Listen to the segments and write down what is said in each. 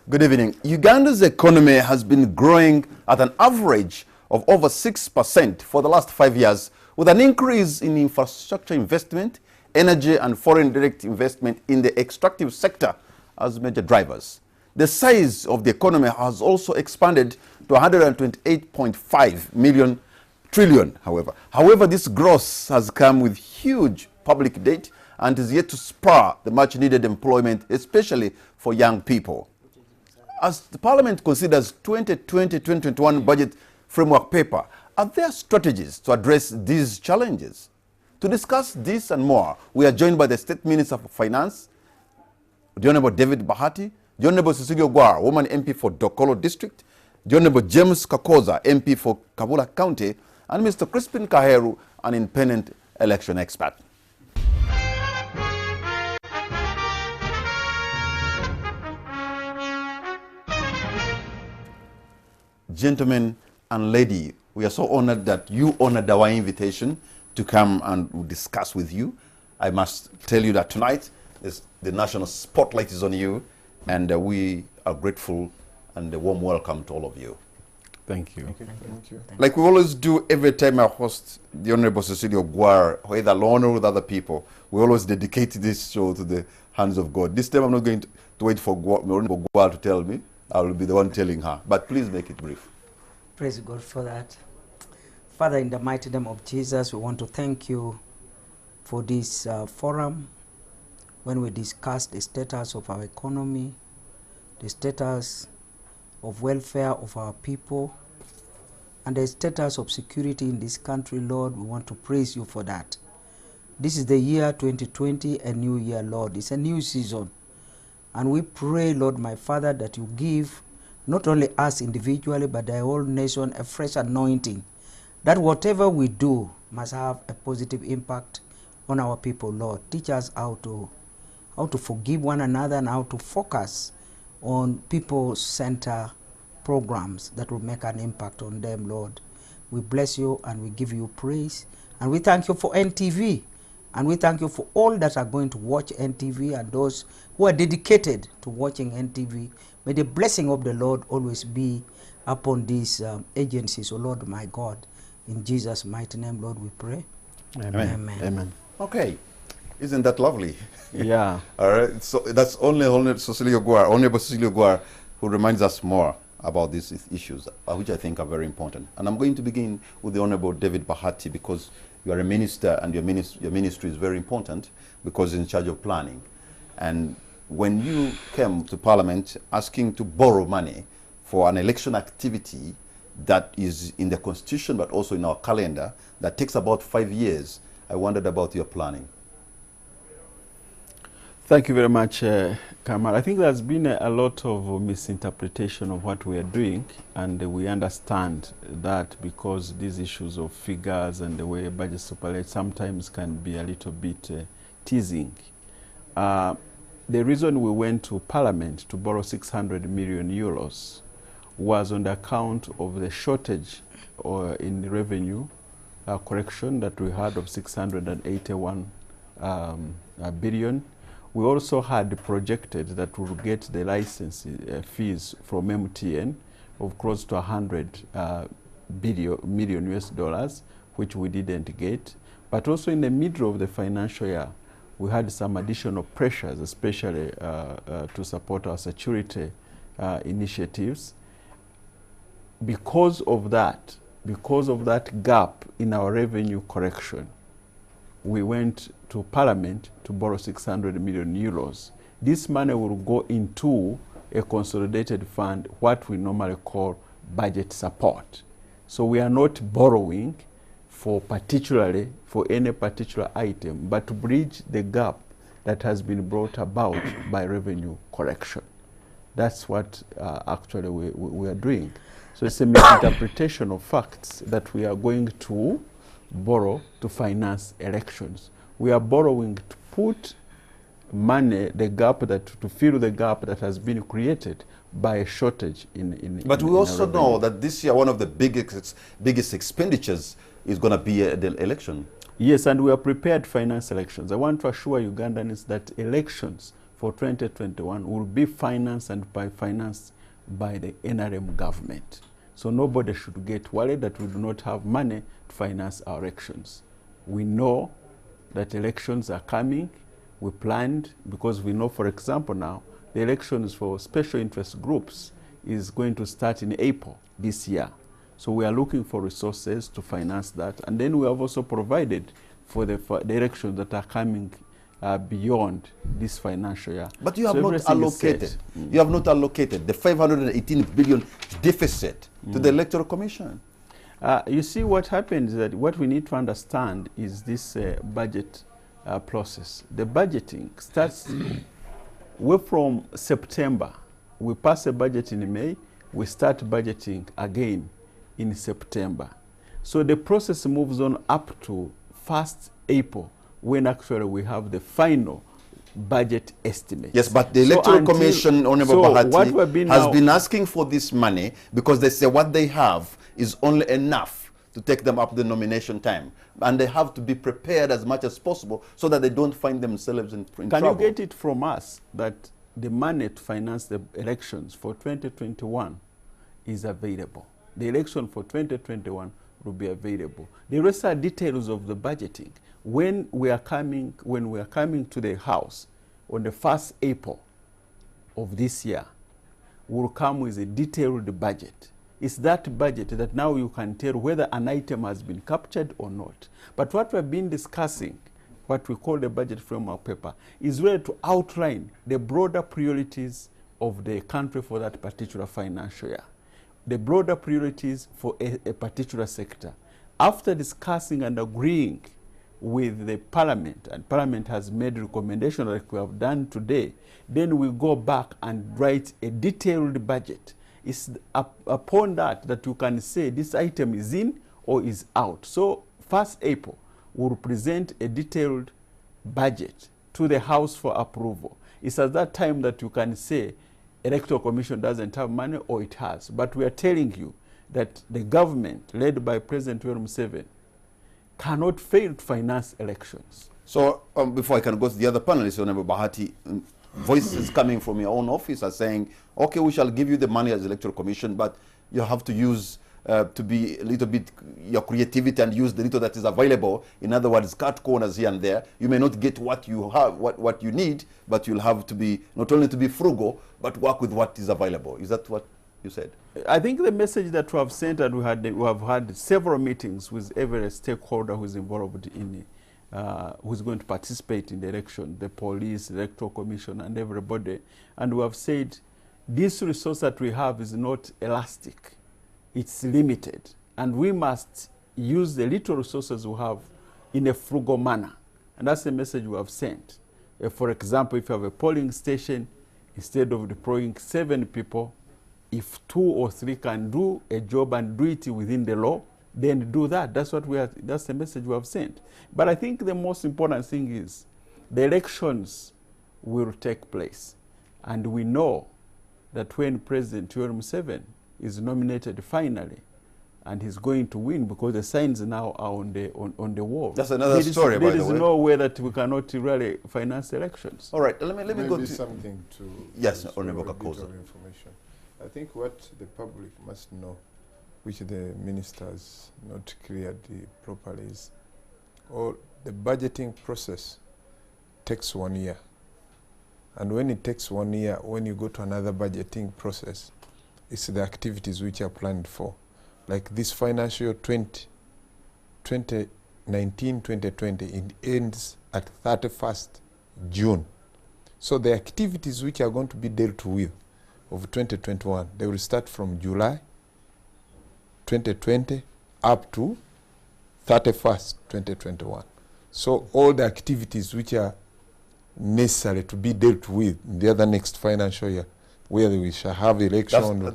Good evening. Uganda's economy has been growing at an average of over 6% for the last 5 years, with an increase in infrastructure investment, energy and foreign direct investment in the extractive sector as major drivers. The size of the economy has also expanded to 128.5 trillion, however. However, this growth has come with huge public debt and is yet to spur the much-needed employment, especially for young people. As the Parliament considers 2020-2021 budget framework paper, are there strategies to address these challenges? To discuss this and more, we are joined by the State Minister for Finance, the Honourable David Bahati, the Honourable Cecilia Gwar, woman MP for Dokolo District, the Honourable James Kakoza, MP for Kabula County, and Mr. Crispin Kaheru, an independent election expert. Gentlemen and lady, we are so honored that you honored our invitation to come and discuss with you. I must tell you that tonight the national spotlight is on you, and we are grateful and a warm welcome to all of you. Thank you. Thank you. Like we always do every time I host the Honorable Cecilia Gwar, whether alone or with other people, we always dedicate this show to the hands of God. This time I'm not going to wait for Honorable Gwar to tell me. I will be the one telling her. But please make it brief. Praise God for that. Father, in the mighty name of Jesus, we want to thank you for this forum when we discuss the status of our economy, the status of welfare of our people, and the status of security in this country. Lord, we want to praise you for that. This is the year 2020, a new year, Lord. It's a new season. And we pray, Lord, my Father, that you give not only us individually, but the whole nation a fresh anointing, that whatever we do must have a positive impact on our people, Lord. Teach us how to forgive one another and how to focus on people-centered programs that will make an impact on them, Lord. We bless you and we give you praise. And we thank you for NTV. And we thank you for all that are going to watch NTV and those who are dedicated to watching NTV. May the blessing of the Lord always be upon these agencies, O Lord my God. In Jesus' mighty name, Lord, we pray. Amen. Amen. Amen. Okay. Isn't that lovely? Yeah. All right. So that's only Cecilia Gwar, Honorable Cecilia Gwar, who reminds us more about these issues, which I think are very important. And I'm going to begin with the Honorable David Bahati, because you are a minister and your ministry is very important because it's in charge of planning. And when you came to Parliament asking to borrow money for an election activity that is in the Constitution but also in our calendar that takes about 5 years, I wondered about your planning. Thank you very much, Kamal. I think there's been a lot of misinterpretation of what we are doing, and we understand that because these issues of figures and the way budgets operate sometimes can be a little bit teasing. The reason we went to Parliament to borrow 600 million euros was on the account of the shortage in the revenue correction that we had of 681 billion. We also had projected that we would get the license fees from MTN of close to 100 million US dollars, which we didn't get. But also in the middle of the financial year, we had some additional pressures, especially to support our security initiatives. Because of that gap in our revenue correction, we went to Parliament to borrow 600 million euros. This money will go into a consolidated fund, what we normally call budget support. So we are not borrowing particularly for any particular item, but to bridge the gap that has been brought about by revenue correction. That's what actually we are doing. So it's a misinterpretation of facts that we are going to borrow to finance elections. We are borrowing to put money, to fill the gap that has been created by a shortage in But we also know that this year one of the biggest expenditures is going to be the election. Yes, and we are prepared to finance elections. I want to assure Ugandans that elections for 2021 will be financed by the NRM government. So nobody should get worried that we do not have money to finance our elections. We know that elections are coming. We planned, because we know, for example, now the elections for special interest groups is going to start in April this year. So we are looking for resources to finance that. And then we have also provided for the elections that are coming beyond this financial year. But you have not allocated. You have not allocated the 518 billion deficit to the Electoral Commission. You see, what happens is that what we need to understand is this budget process. The budgeting starts from September. We pass a budget in May. We start budgeting again in September. So the process moves on up to 1st April, when actually we have the final budget estimate. Yes, but the Electoral Commission, Honorable Bahati, has been asking for this money because they say what they have is only enough to take them up the nomination time. And they have to be prepared as much as possible so that they don't find themselves in trouble. Can you get it from us that the money to finance the elections for 2021 is available? The election for 2021 will be available. The rest are details of the budgeting. When we are coming to the House on the 1st April of this year, we'll come with a detailed budget. It's that budget that now you can tell whether an item has been captured or not. But what we've been discussing, what we call the budget framework paper, is really to outline the broader priorities of the country for that particular financial year, the broader priorities for a particular sector. After discussing and agreeing with the Parliament, and Parliament has made recommendations like we have done today, then we go back and write a detailed budget. It's upon that you can say this item is in or is out. So 1st April, we'll present a detailed budget to the House for approval. It's at that time that you can say Electoral Commission doesn't have money or it has. But we are telling you that the government, led by President Museveni, cannot fail to finance elections. So before I can go to the other panelists, Honorable Bahati, voices coming from your own office are saying, okay, we shall give you the money as Electoral Commission, but you have to use to be a little bit your creativity and use the little that is available. In other words, cut corners here and there. You may not get what you have, what you need, but you'll have to be not only to be frugal, but work with what is available. Is that what you said? I think the message that we have sent, and we have had several meetings with every stakeholder who is involved in who's going to participate in the election, the police, the Electoral Commission, and everybody. And we have said this resource that we have is not elastic. It's limited. And we must use the little resources we have in a frugal manner. And that's the message we have sent. For example, if you have a polling station, instead of deploying 7 people, if 2 or 3 can do a job and do it within the law, then do that. That's the message we have sent. But I think the most important thing is the elections will take place. And we know that when President Museveni is nominated finally, and he's going to win because the signs now are on the wall. That's another story, by the way. There is no way that we cannot really finance elections. All right, let me go to something to yes, Honorable Kakoza. Information. I think what the public must know, which the ministers not cleared properly, is the budgeting process takes 1 year. And when it takes 1 year, when you go to another budgeting process, it's the activities which are planned for. Like this financial year 2019-2020, it ends at 31st June. So the activities which are going to be dealt with of 2021, they will start from July 2020 up to 31st 2021. So all the activities which are necessary to be dealt with in the other next financial year, where we shall have election. That's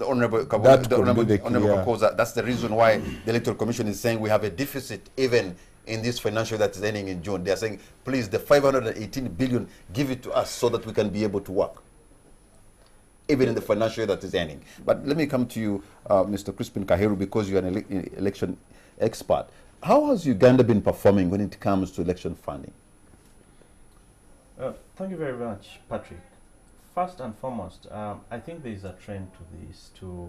the reason why the Electoral Commission is saying we have a deficit even in this financial year that is ending in June. They are saying, please, the 518 billion, give it to us so that we can be able to work, even in the financial year that is ending. But let me come to you, Mr. Crispin Kahiru, because you're an election expert. How has Uganda been performing when it comes to election funding? Thank you very much, Patrick. first and foremost, I think there is a trend to this, to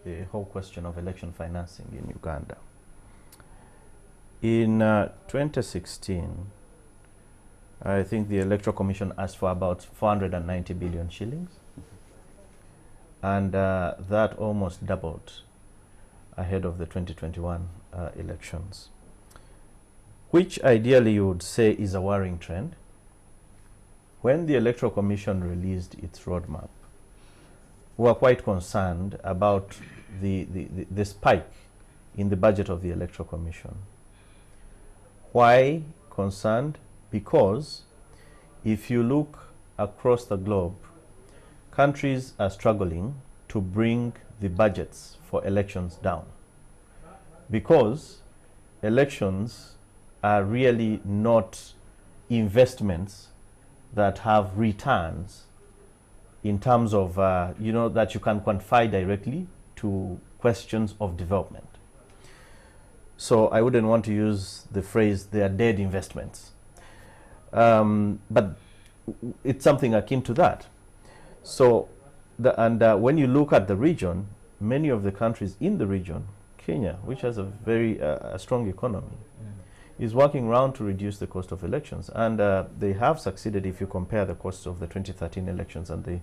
the whole question of election financing in Uganda. In 2016, I think the Electoral Commission asked for about 490 billion shillings, and that almost doubled ahead of the 2021 elections, which ideally you would say is a worrying trend. When the Electoral Commission released its roadmap, we were quite concerned about the spike in the budget of the Electoral Commission. Why concerned? Because if you look across the globe, countries are struggling to bring the budgets for elections down, because elections are really not investments that have returns in terms of, that you can quantify directly to questions of development. So I wouldn't want to use the phrase, they are dead investments. But it's something akin to that. So, when you look at the region, many of the countries in the region, Kenya, which has a very strong economy, is working around to reduce the cost of elections. And they have succeeded if you compare the costs of the 2013 elections and the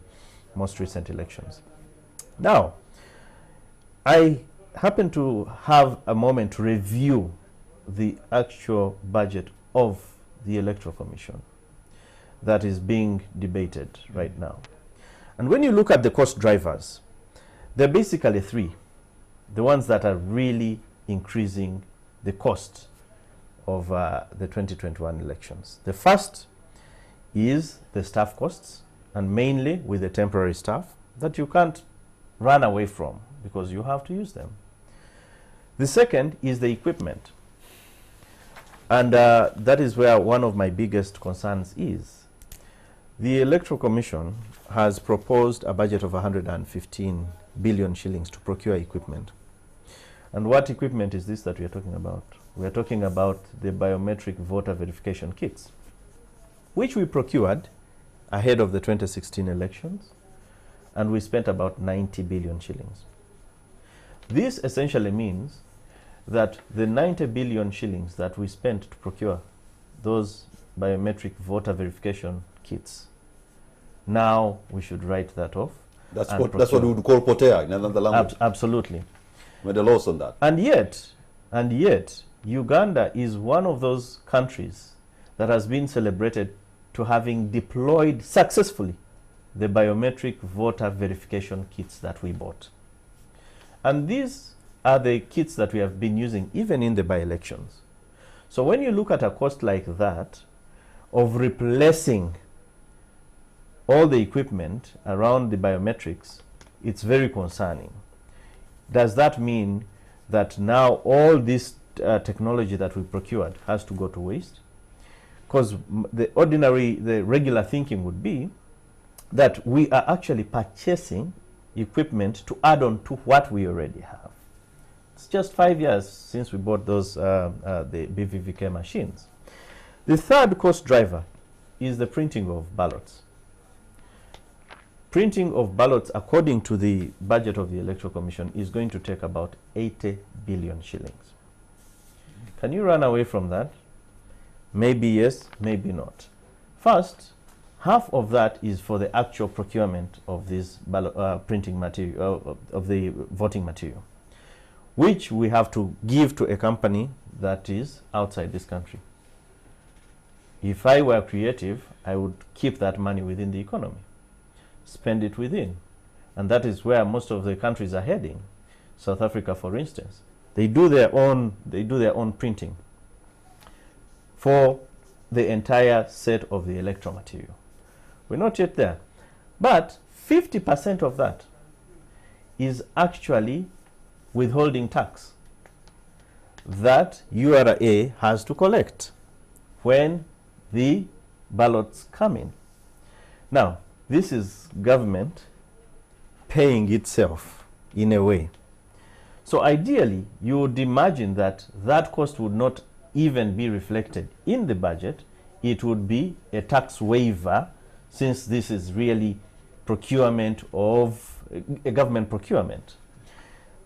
most recent elections. Now, I happen to have a moment to review the actual budget of the Electoral Commission that is being debated right now. And when you look at the cost drivers, there are basically three, the ones that are really increasing the cost of the 2021 elections. The first is the staff costs, and mainly with the temporary staff that you can't run away from because you have to use them. The second is the equipment. And that is where one of my biggest concerns is. The Electoral Commission has proposed a budget of 115 billion shillings to procure equipment. And what equipment is this that we are talking about? We are talking about the biometric voter verification kits, which we procured ahead of the 2016 elections, and we spent about 90 billion shillings. This essentially means that the 90 billion shillings that we spent to procure those biometric voter verification kits, now we should write that off. That's what we would call potea in another language. Absolutely. Made a loss on that. And yet, Uganda is one of those countries that has been celebrated to having deployed successfully the biometric voter verification kits that we bought. And these are the kits that we have been using even in the by-elections. So when you look at a cost like that of replacing all the equipment around the biometrics, it's very concerning. Does that mean that now all this technology that we procured has to go to waste? Because the regular thinking would be that we are actually purchasing equipment to add on to what we already have. It's just 5 years since we bought those the BVVK machines. The third cost driver is the printing of ballots. Printing of ballots, according to the budget of the Electoral Commission, is going to take about 80 billion shillings. Can you run away from that? Maybe yes, maybe not. First, half of that is for the actual procurement of this printing material, of the voting material, which we have to give to a company that is outside this country. If I were creative, I would keep that money within the economy, spend it within. And that is where most of the countries are heading. South Africa, for instance, they do their own printing for the entire set of the electoral material. We're not yet there. But 50% of that is actually withholding tax that URA has to collect when the ballots come in. Now, this is government paying itself in a way. So ideally, you would imagine that that cost would not even be reflected in the budget. It would be a tax waiver, since this is really procurement of a government procurement.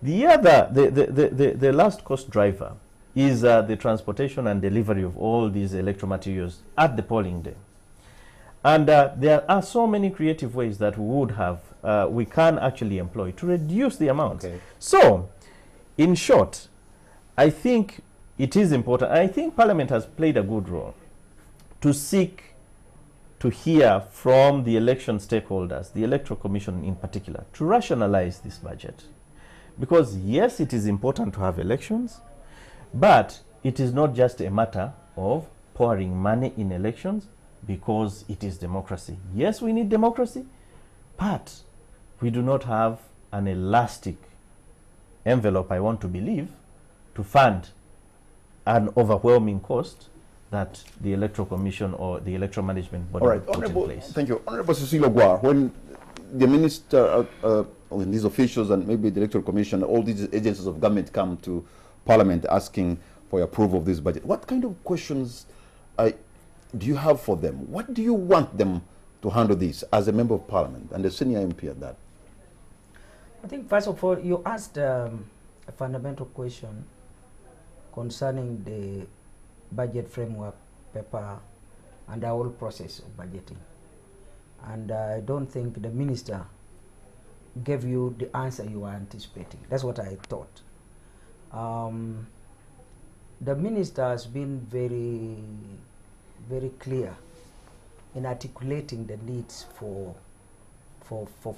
The other, the last cost driver is the transportation and delivery of all these electoral materials at the polling day. And there are so many creative ways that we would have, we can actually employ to reduce the amount. Okay. So, in short, I think it is important. I think Parliament has played a good role to seek to hear from the election stakeholders, the Electoral Commission in particular, to rationalize this budget. Because yes, it is important to have elections, but it is not just a matter of pouring money in elections because it is democracy. Yes, we need democracy, but we do not have an elastic envelope, I want to believe, to fund an overwhelming cost that the Electoral Commission or the Electoral Management Body All right, put in Honorable, place. thank you. Honorable Cecilia Guar, when the minister, when these officials and maybe the Electoral Commission, all these agencies of government come to Parliament asking for approval of this budget, what kind of questions do you have for them? What do you want them to handle this as a member of Parliament and a senior MP at that? I think first of all, you asked a fundamental question concerning the budget framework paper and the whole process of budgeting. And I don't think the minister gave you the answer you were anticipating. That's what I thought. The minister has been very, very clear in articulating the needs for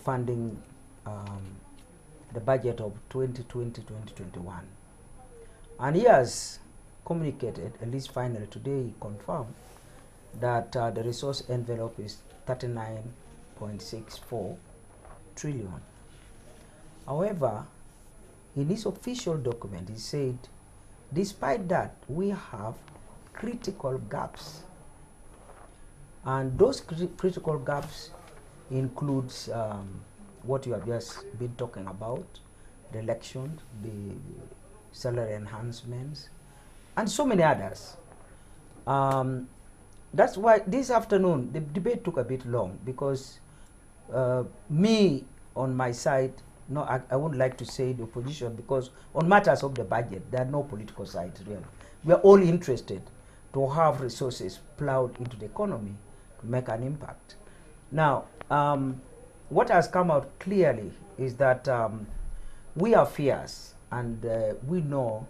funding the budget of 2020-2021. And he has communicated, at least finally today he confirmed, that the resource envelope is 39.64 trillion. However, in his official document, he said, despite that, we have critical gaps. And those critical gaps includes what you have just been talking about, the elections, the salary enhancements, and so many others. That's why this afternoon the debate took a bit long, because me on my side, no, I wouldn't like to say the opposition, because on matters of the budget there are no political sides really. We are all interested to have resources plowed into the economy to make an impact. Now, what has come out clearly is that we are fierce, and we know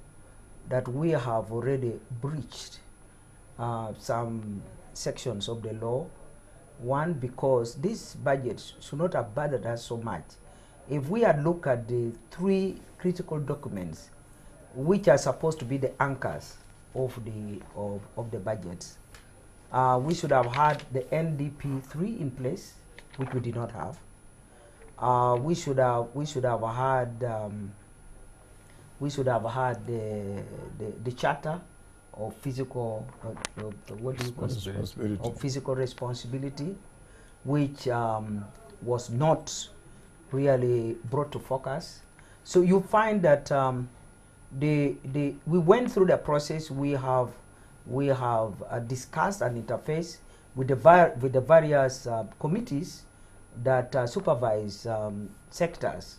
that we have already breached some sections of the law. One, because this budget should not have bothered us so much. If we had looked at the three critical documents which are supposed to be the anchors of the budgets, we should have had the NDP 3 in place, which we did not have. We should have had the charter of physical what do you call it? Of physical responsibility, which was not really brought to focus. So you find that we went through the process. We have discussed and interfaced with the various committees that supervise sectors,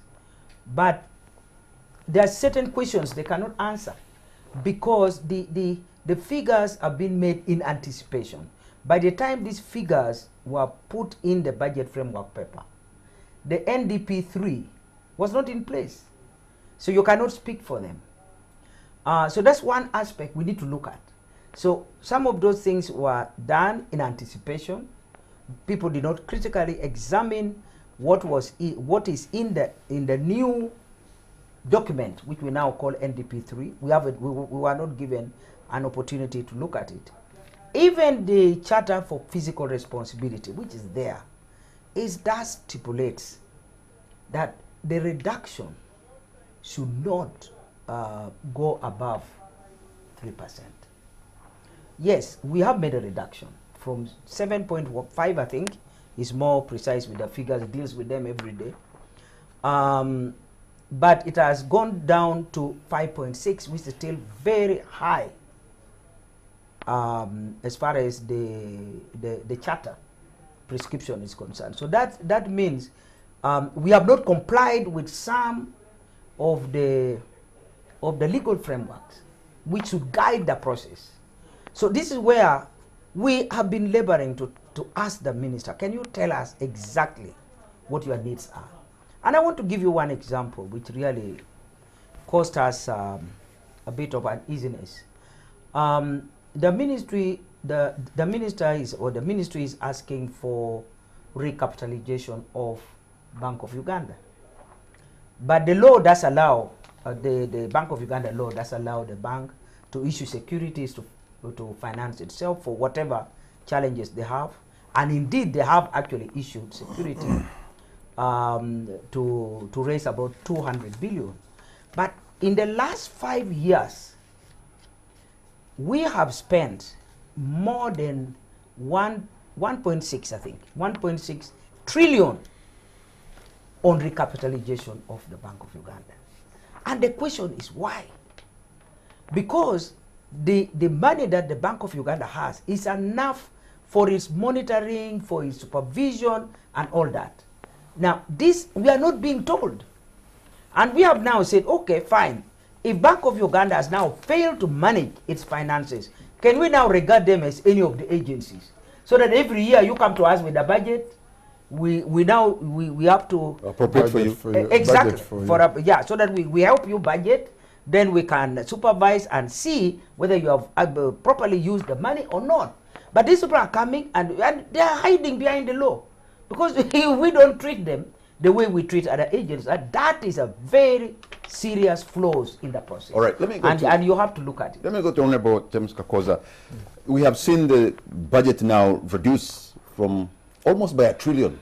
but there are certain questions they cannot answer, because the figures are being made in anticipation. By the time these figures were put in the budget framework paper, the NDP 3 was not in place, so you cannot speak for them. So that's one aspect we need to look at. So some of those things were done in anticipation. People did not critically examine what is in the new document, which we now call NDP 3. We were not given an opportunity to look at it. Even the Charter for Physical Responsibility, which is there, does stipulates that the reduction should not go above 3%. Yes, we have made a reduction from 7.5, I think, is more precise with the figures, it deals with them every day. But it has gone down to 5.6, which is still very high as far as the charter prescription is concerned. So that means we have not complied with some of the legal frameworks which should guide the process. So this is where we have been laboring to ask the minister, can you tell us exactly what your needs are? And I want to give you one example which really caused us a bit of uneasiness. The ministry is asking for recapitalization of Bank of Uganda. But the law does allow, the Bank of Uganda law does allow the bank to issue securities to finance itself for whatever challenges they have. And indeed, they have actually issued security to raise about 200 billion. But in the last 5 years, we have spent more than 1.6, I think, 1.6 trillion on recapitalization of the Bank of Uganda. And the question is why? Because the money that the Bank of Uganda has is enough for its monitoring, for its supervision, and all that. Now, this we are not being told. And we have now said, okay, fine. If Bank of Uganda has now failed to manage its finances, can we now regard them as any of the agencies? So that every year you come to us with a budget, we have to appropriate for you. Exactly. Yeah, so that we help you budget, then we can supervise and see whether you have properly used the money or not. But these people are coming and they are hiding behind the law. Because if we don't treat them the way we treat other agents, that is a very serious flaws in the process. All right, let me go and you have to look at it. Let me go to Honorable James Kakoza. We have seen the budget now reduced from almost by $1 trillion,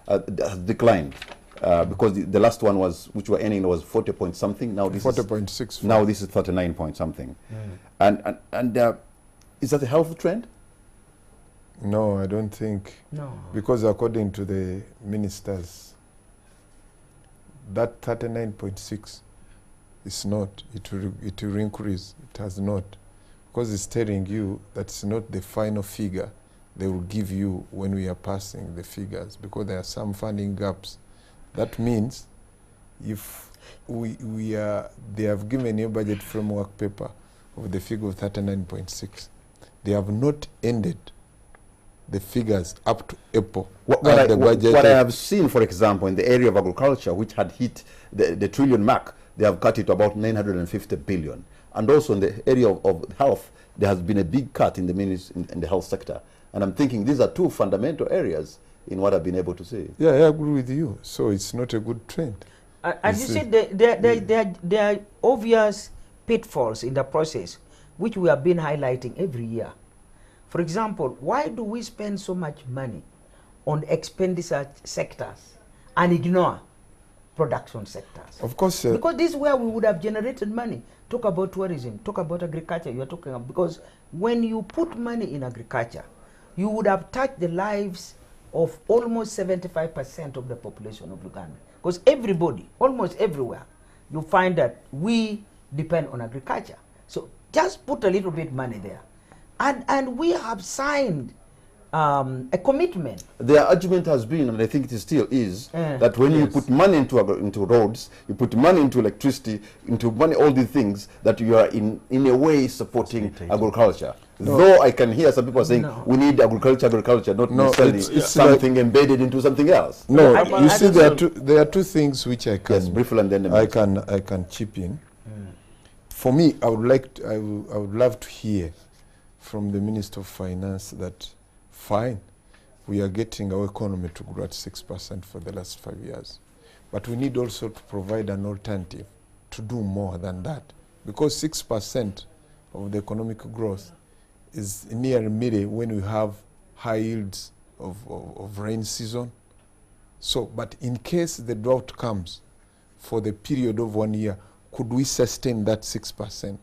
has declined. Because the last one was, which we're earning, was 40 point something. Now this 40.6. Now this is 39 point something. And is that a healthy trend? No, I don't think. No. Because according to the ministers, that 39.6 is not. It will increase. It has not. Because it's telling you that it's not the final figure they will give you when we are passing the figures, because there are some funding gaps. That means if they have given a budget framework paper of the figure of 39.6, they have not ended the figures up to April. What I have seen, for example, in the area of agriculture, which had hit the trillion mark, they have cut it to about 950 billion. And also in the area of health, there has been a big cut in the health sector. And I'm thinking these are two fundamental areas in what I've been able to say. Yeah, I agree with you. So it's not a good trend. As you said, there are obvious pitfalls in the process, which we have been highlighting every year. For example, why do we spend so much money on expenditure sectors and ignore production sectors? Of course. Because this is where we would have generated money. Talk about tourism, talk about agriculture, you are talking about, because when you put money in agriculture, you would have touched the lives of almost 75% of the population of Uganda. Because everybody, almost everywhere, you find that we depend on agriculture. So just put a little bit money there. And we have signed a commitment. Their argument has been, and I think it still is, that when you put money into roads, you put money into electricity, into money, all these things, that you are in a way supporting agriculture. No. Though I can hear some people saying we need agriculture, not necessarily it's something like embedded into something else. No, you see, there are two things which I can briefly, and then I can chip in. For me, I would love to hear from the Minister of Finance that fine, we are getting our economy to grow at 6% for the last 5 years, but we need also to provide an alternative to do more than that, because 6% of the economic growth is near middle when we have high yields of rain season. So, but in case the drought comes for the period of 1 year, could we sustain that 6%?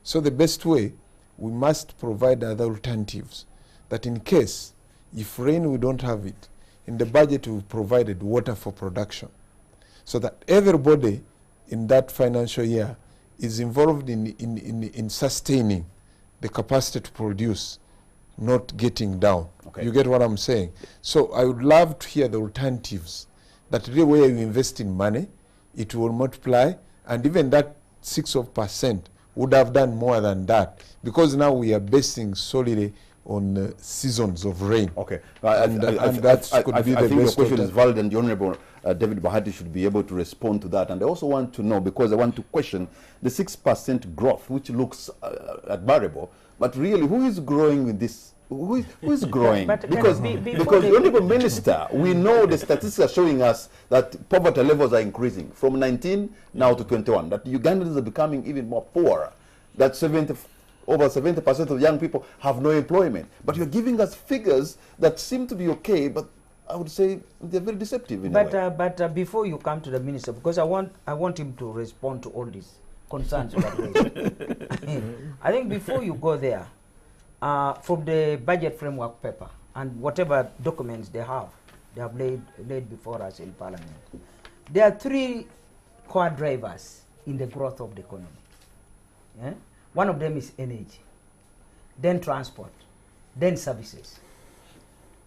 So the best way, we must provide other alternatives, that in case, if rain we don't have it, in the budget we've provided water for production, so that everybody in that financial year is involved in sustaining the capacity to produce not getting down. Okay. You get what I'm saying? So I would love to hear the alternatives, that really where you invest in money, it will multiply, and even that 6% would have done more than that, because now we are basing solely on seasons of rain. Okay. And that could be the I think your best question is alternative. valid, and the Honorable David Bahati should be able to respond to that. And I also want to know, because I want to question the 6% growth, which looks admirable, but really, who is growing with this? Who is growing? But because before the Honorable Minister, we know the statistics are showing us that poverty levels are increasing from 19 now to 21, that Ugandans are becoming even more poor, that over 70% of young people have no employment. But you're giving us figures that seem to be okay, but I would say they're very deceptive in a way. But before you come to the minister, because I want him to respond to all these concerns you have raised. I think before you go there, from the budget framework paper and whatever documents they have laid before us in Parliament, there are 3 core drivers in the growth of the economy. Yeah? One of them is energy, then transport, then services.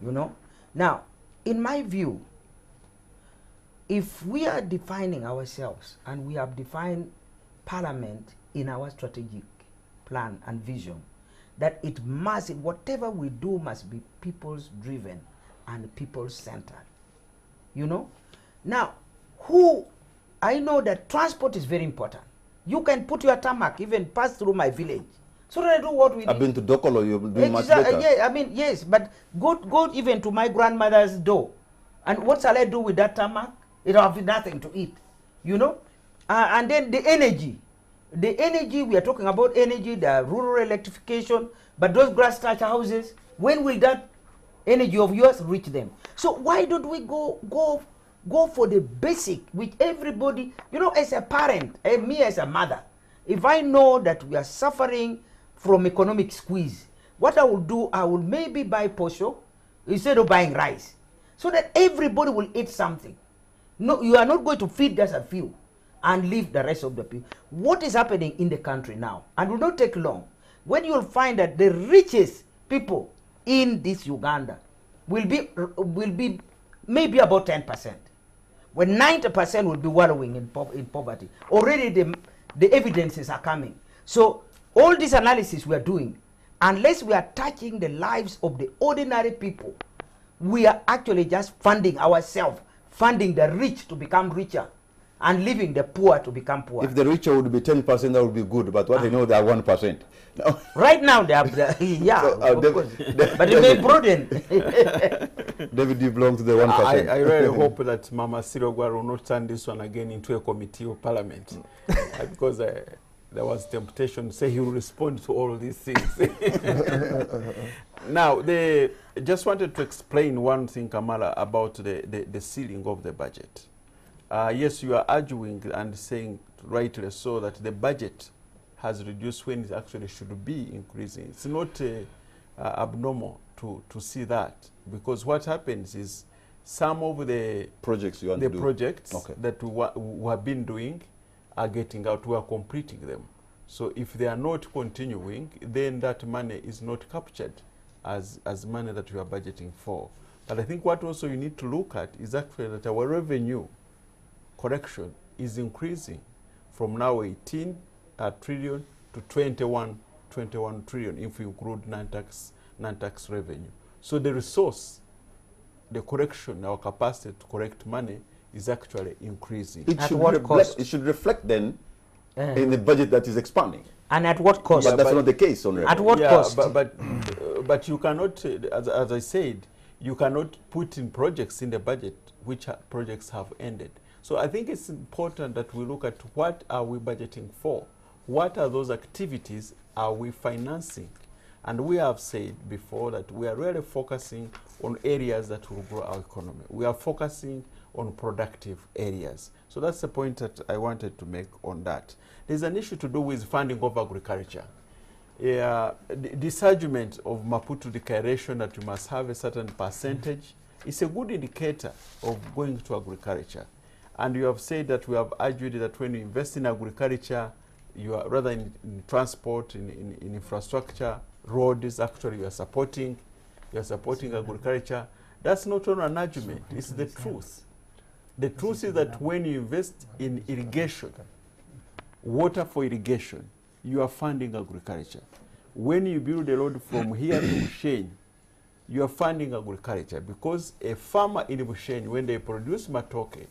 You know? Now, in my view, if we are defining ourselves and we have defined Parliament in our strategic plan and vision, that it must, whatever we do must be people's driven and people's centered. You know? Now, I know that transport is very important. You can put your tarmac, even pass through my village. So that I do what we I've need. been to Dokolo, you're doing much better. Yeah, I mean, yes, but go even to my grandmother's door. And what shall I do with that tarmac? It will have nothing to eat. You know? And then the energy. The energy, we are talking about energy, the rural electrification, but those grass thatch houses, when will that energy of yours reach them? So why don't we go for the basic, which everybody, you know, as a parent, me as a mother, if I know that we are suffering from economic squeeze, what I will do, I will maybe buy posho instead of buying rice, so that everybody will eat something. No, you are not going to feed just a few and leave the rest of the people. What is happening in the country now, and will not take long, when you will find that the richest people in this Uganda will be maybe about 10%, when 90% will be wallowing in poverty. Already the evidences are coming. So all this analysis we are doing, unless we are touching the lives of the ordinary people, we are actually just funding ourselves, funding the rich to become richer, and leaving the poor to become poor. If the richer would be 10%, that would be good. But what I know, they are 1%. No. Right now, they are, yeah, So, of David, course. But it may broaden. David, you belong to the 1%. I really hope that Mama Sirogwa will not turn this one again into a committee of parliament. Because there was temptation to say he will respond to all these things. Now, just wanted to explain one thing, Kamala, about the ceiling of the budget. Yes, you are arguing and saying rightly so that the budget has reduced when it actually should be increasing. It's not abnormal to see that, because what happens is some of the projects you want the to do. projects Okay. that we have been doing are getting out, we are completing them. So if they are not continuing, then that money is not captured as money that we are budgeting for. But I think what also you need to look at is actually that our revenue correction is increasing from now 18 trillion to 21 trillion if we include non-tax revenue. So the resource, the correction, our capacity to correct money is actually increasing. It At should what cost? It should reflect then in the budget that is expanding. And at what cost? But that's not the case, Honorable. At what cost? But you cannot, as I said, you cannot put in projects in the budget which projects have ended. So I think it's important that we look at what are we budgeting for? What are those activities are we financing? And we have said before that we are really focusing on areas that will grow our economy. We are focusing on productive areas. So that's the point that I wanted to make on that. There's an issue to do with funding of agriculture. The disargument of Maputo Declaration that you must have a certain percentage is a good indicator of going to agriculture. And you have said that we have argued that when you invest in agriculture, you are rather in transport, in infrastructure, roads. Actually, you are supporting agriculture. That's not only an argument; it's the truth. The truth is that when you invest in irrigation, water for irrigation, you are funding agriculture. When you build a road from here to Bushenyi, you are funding agriculture, because a farmer in Bushenyi, when they produce matoke,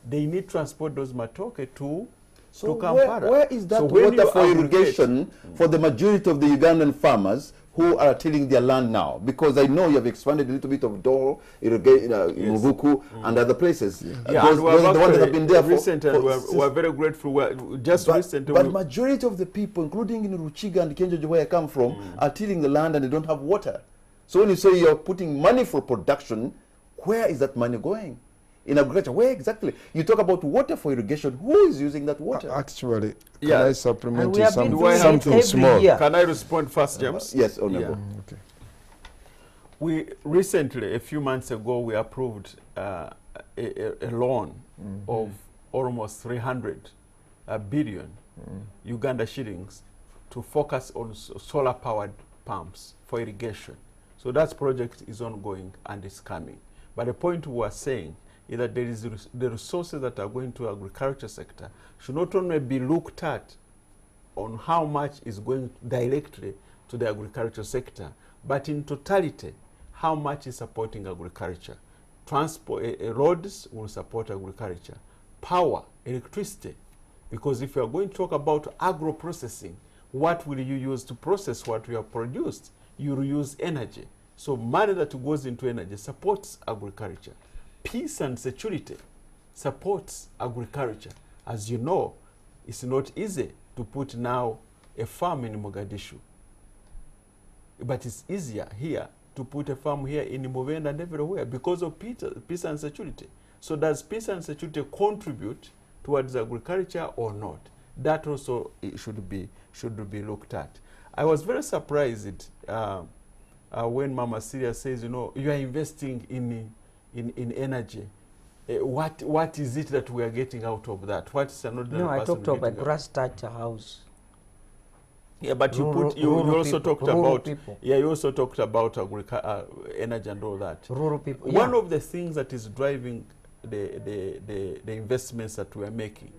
they need to transport those matoke to Kampala. Where is that So when water you for irrigation for the majority of the Ugandan farmers who are tilling their land now? Because I know you have expanded a little bit of Doro, Muvuku, and other places. Yeah, Those and we are the ones that have been there recently, for we're very grateful. Recently, but majority of the people, including in Ruchiga and Kenjojo, where I come from, are tilling the land and they don't have water. So when you say you're putting money for production, where is that money going? In agriculture, where exactly? You talk about water for irrigation. Who is using that water? Actually, Yeah. can I supplement And we you have been doing it something every small? year. can I respond first, James? Yes, Honorable. Okay. We recently, a few months ago, we approved a loan of almost 300 billion Uganda shillings to focus on solar-powered pumps for irrigation. So that project is ongoing and is coming. But the point we are saying is that there is the resources that are going to agriculture sector should not only be looked at on how much is going directly to the agriculture sector, but in totality, how much is supporting agriculture. Transport, roads will support agriculture. Power, electricity, because if you are going to talk about agro-processing, what will you use to process what you have produced? You will use energy. So money that goes into energy supports agriculture. Peace and security supports agriculture. As you know, it's not easy to put now a farm in Mogadishu. But it's easier here to put a farm here in Mubenda and everywhere because of peace and security. So does peace and security contribute towards agriculture or not? That also should be looked at. I was very surprised when Mama Syria says, you know, you are investing in energy. What is it that we are getting out of that? What is another No, I person talked about getting out? grass touch a house. Yeah, but you also talked about energy and all that. Rural people. One of the things that is driving the investments that we are making,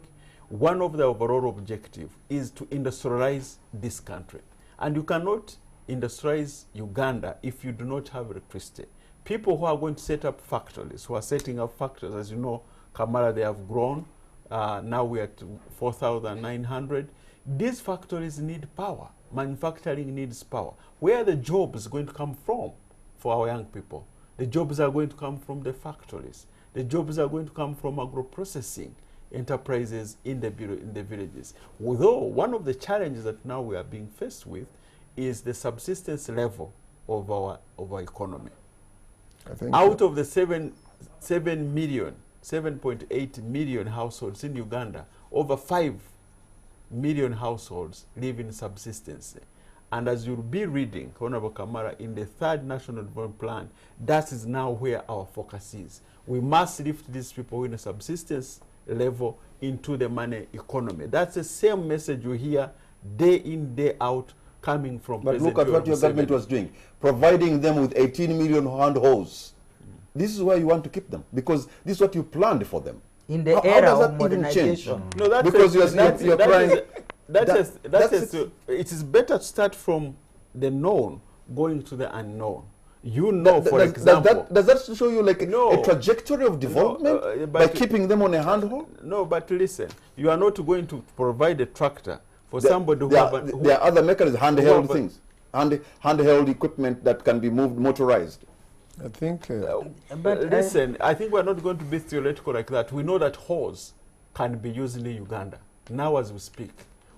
one of the overall objective is to industrialize this country. And you cannot industrialize Uganda if you do not have electricity. People who are going to set up factories, who are setting up factories, as you know, Kamara, they have grown. Now we are at 4,900. These factories need power. Manufacturing needs power. Where are the jobs going to come from for our young people? The jobs are going to come from the factories. The jobs are going to come from agro-processing enterprises in the villages. Although one of the challenges that now we are being faced with is the subsistence level of our economy. Out of the 7.8 million households in Uganda, over 5 million households live in subsistence. And as you'll be reading, Honorable Kamara, in the 3rd National Development Plan, that is now where our focus is. We must lift these people in a subsistence level into the money economy. That's the same message you hear day in, day out, coming from But President look at what your government was doing, providing them with 18 million handholds. This is where you want to keep them, because this is what you planned for them. In the How era does of that even change? modernization. No, that's Because you're trying. it is better to start from the known going to the unknown. You know, for example. Does that show you like No. a trajectory of development by keeping them on a handhold? No, but listen, you are not going to provide a tractor for somebody who There are other mechanisms, handheld things, handheld equipment that can be moved, motorized. I think. But listen, I think we're not going to be theoretical like that. We know that hose can be used in Uganda now as we speak.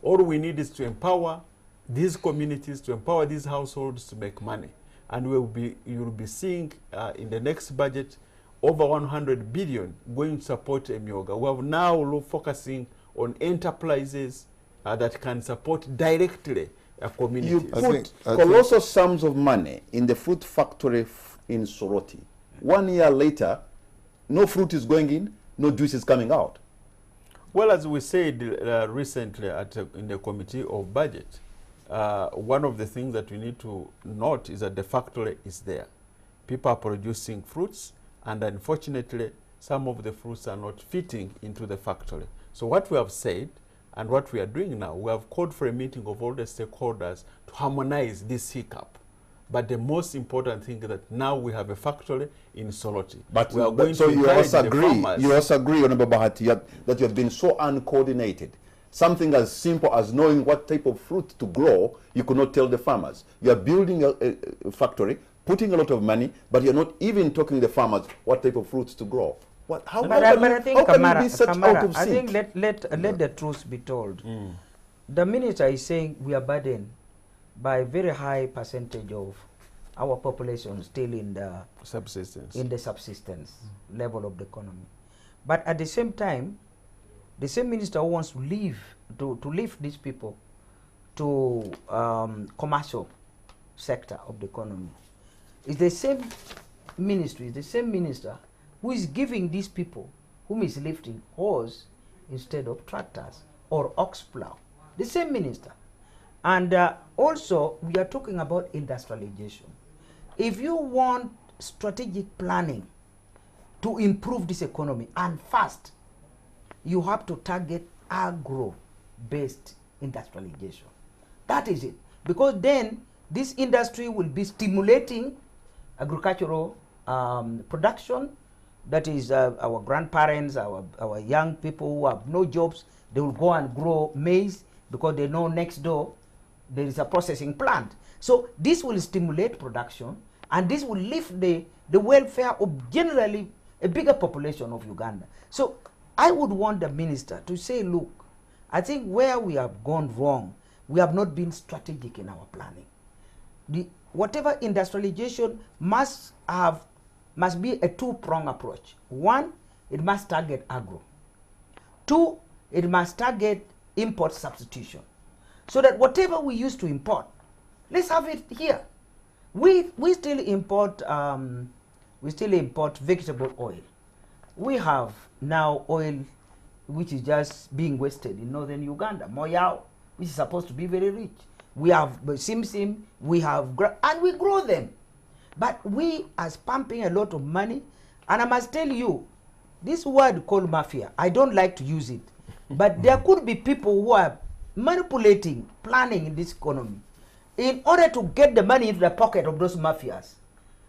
All we need is to empower these communities, to empower these households to make money. And you will be seeing in the next budget over 100 billion going to support Emyoga. We are now focusing on enterprises that can support directly a community. You put colossal sums of money in the fruit factory in Soroti. 1 year later, no fruit is going in, no juice is coming out. Well, as we said recently in the Committee of Budget, one of the things that we need to note is that the factory is there. People are producing fruits, and unfortunately, some of the fruits are not fitting into the factory. So what we have said, and what we are doing now, we have called for a meeting of all the stakeholders to harmonize this hiccup. But the most important thing is that now we have a factory in Soroti. But we are going so to you also encourage the agree, farmers. you also agree, Honorable Bahati, that you have been so uncoordinated. Something as simple as knowing what type of fruit to grow, you could not tell the farmers. You are building a factory, putting a lot of money, but you're not even talking to the farmers what type of fruits to grow. How can you be such out of sync? I think let the truth be told. The minister is saying we are burdened by a very high percentage of our population still in the subsistence level of the economy. But at the same time, the same minister who wants to lift these people to commercial sector of the economy is the same ministry, the same minister who is giving these people whom is lifting horse instead of tractors or ox plow. The same minister. And also, we are talking about industrialization. If you want strategic planning to improve this economy and fast, you have to target agro-based industrialization. That is it. Because then this industry will be stimulating agricultural production. That is our grandparents, our young people who have no jobs, they will go and grow maize because they know next door there is a processing plant. So this will stimulate production, and this will lift the welfare of generally a bigger population of Uganda. So I would want the minister to say, look, I think where we have gone wrong, we have not been strategic in our planning. Whatever industrialization must be a two-pronged approach. One, it must target agro. Two, it must target import substitution. So that whatever we used to import, let's have it here. We still import vegetable oil. We have now oil which is just being wasted in northern Uganda, Moyao, which is supposed to be very rich. We have Simsim, we have, and we grow them. But we are pumping a lot of money, and I must tell you, this word called mafia, I don't like to use it, but there could be people who are manipulating, planning in this economy in order to get the money into the pocket of those mafias.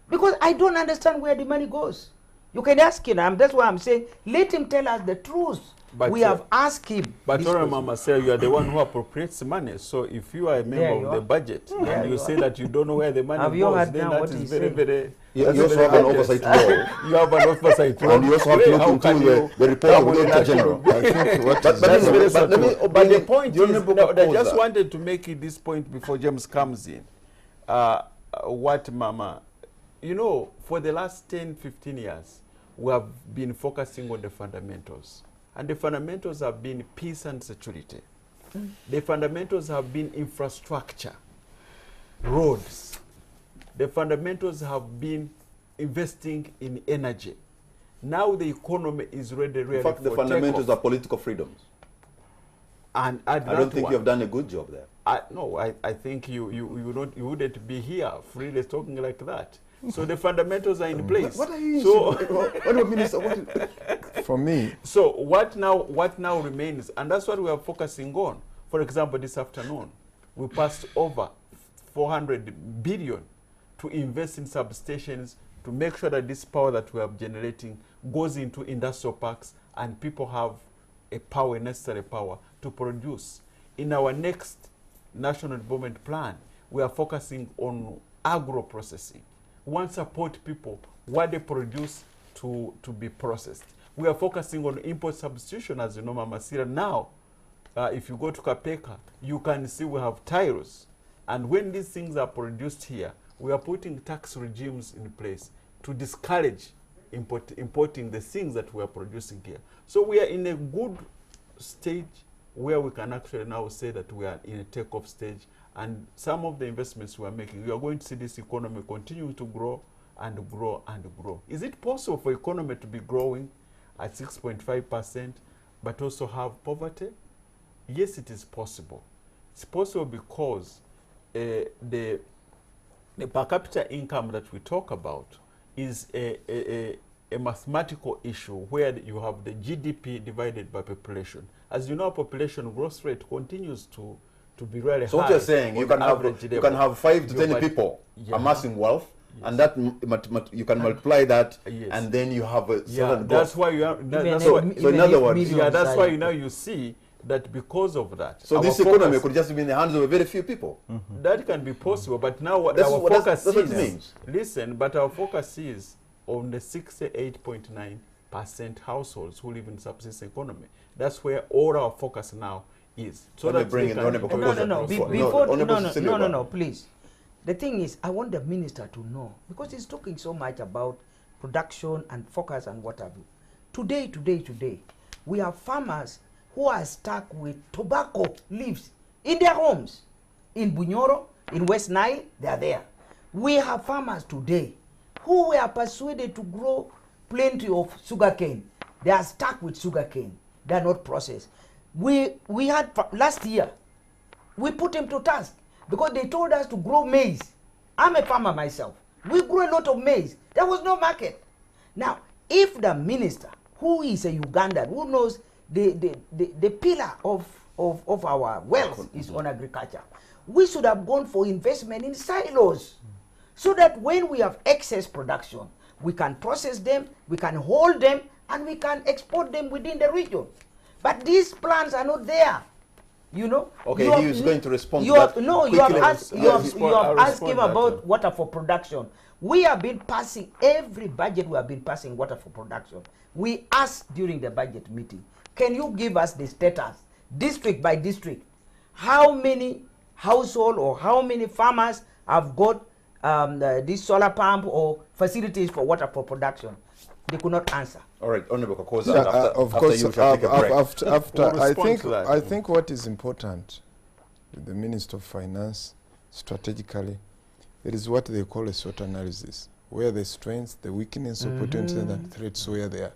Because I don't understand where the money goes. You can ask him, that's why I'm saying, let him tell us the truth. But we have asked him. But Mama say you are the one who appropriates money. So if you are a member of the budget and you say that you don't know where the money goes, then that is very, very... You also have an oversight role. You have an oversight role. And you also have to look into the report of the Auditor General. But the point is, I just wanted to make this point before James comes in. What, Mama, you know, for the last 10, 15 years, we have been focusing on the fundamentals. And the fundamentals have been peace and security. The fundamentals have been infrastructure, roads. The fundamentals have been investing in energy. Now the economy is ready in fact, the fundamentals are political freedoms. And I don't think you have done a good job there. I think you wouldn't be here freely talking like that. So the fundamentals are in place. What are you so for me? So what now remains, and that's what we are focusing on. For example, this afternoon, we passed over 400 billion to invest in substations to make sure that this power that we are generating goes into industrial parks and people have a power, necessary power to produce. In our next national development plan, we are focusing on agro-processing. We want to support people what they produce to be processed. We are focusing on import substitution, as you know, Mama Sira. Now, if you go to Kapeka, you can see we have tiles. And when these things are produced here, we are putting tax regimes in place to discourage importing the things that we are producing here. So we are in a good stage where we can actually now say that we are in a take-off stage. And some of the investments we are making, we are going to see this economy continue to grow and grow and grow. Is it possible for economy to be growing at 6.5%, but also have poverty? Yes, it is possible. It's possible because the per capita income that we talk about is a mathematical issue where you have the GDP divided by population. As you know, population growth rate continues to be really high. So what you're saying, you can have 5 to 10 people amassing wealth, and that you can multiply that, and then you have a certain that's growth. why you have. So in other words, that's why now you see that because of that. So this economy could just be in the hands of a very few people. That can be possible, but now what That's our what focus it is. means. Listen, but our focus is on the 68.9% households who live in subsistence economy. That's where all our focus now is. So Let me bring in Honorable No, please. The thing is, I want the minister to know, because he's talking so much about production and focus and what have you. Today, we have farmers who are stuck with tobacco leaves in their homes. In Bunyoro, in West Nile, they are there. We have farmers today who were persuaded to grow plenty of sugarcane. They are stuck with sugarcane. They are not processed. We had last year, we put them to task because they told us to grow maize. I'm a farmer myself. We grew a lot of maize. There was no market. Now, if the minister, who is a Ugandan, who knows the pillar of our wealth is on agriculture, we should have gone for investment in silos, so that when we have excess production, we can process them, we can hold them, and we can export them within the region. But these plans are not there. You know. Okay, he is going to respond to that. No, you have asked him about water for production. We have been passing every budget. We have been passing water for production. We asked during the budget meeting, can you give us the status, district by district, how many household or how many farmers have got this solar pump or facilities for water for production? They could not answer. All right, Honorable Kakoza, of course, I think what is important to the Minister of Finance strategically, there is what they call a SWOT analysis, where the strengths, the weakness, opportunities, and threats where they are.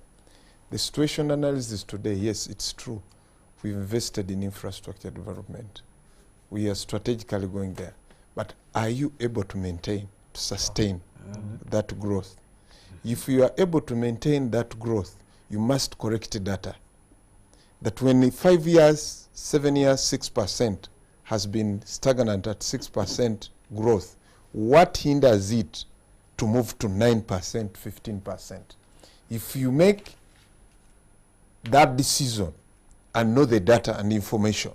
The situation analysis today, yes, it's true. We've invested in infrastructure development. We are strategically going there. But are you able to maintain, to sustain that growth? If you are able to maintain that growth, you must correct data. That when 5 years, 7 years, 6% has been stagnant at 6% growth, what hinders it to move to 9%, 15%? If you make that decision and know the data and information,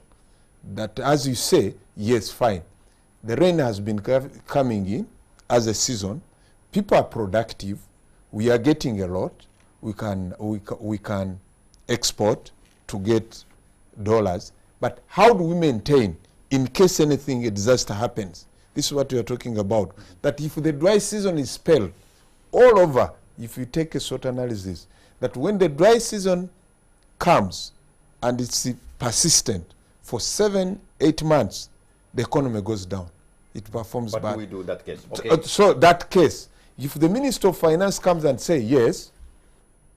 that as you say, yes, fine, the rain has been coming in as a season, people are productive, we are getting a lot, we can export to get dollars, but how do we maintain in case anything, a disaster happens? This is what we are talking about, that if the dry season is spelled all over, if you take a SWOT analysis, that when the dry season comes and it's persistent for 7, 8 months, the economy goes down. It performs bad. What do we do in that case? Okay. So that case, if the Minister of Finance comes and say, yes,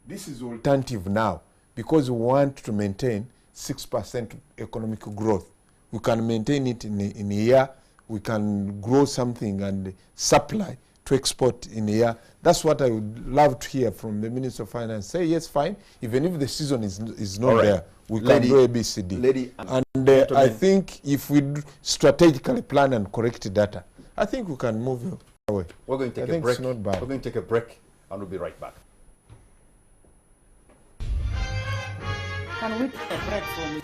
this is alternative now, because we want to maintain 6% economic growth. We can maintain it in a year. We can grow something and supply to export in a year. That's what I would love to hear from the Minister of Finance. Say, yes, fine. Even if the season is not there, we can do ABCD. And I think if we strategically plan and correct data, I think we can move away. We're going to take a break. It's not bad. We're going to take a break, and we'll be right back. Can we take a break from it?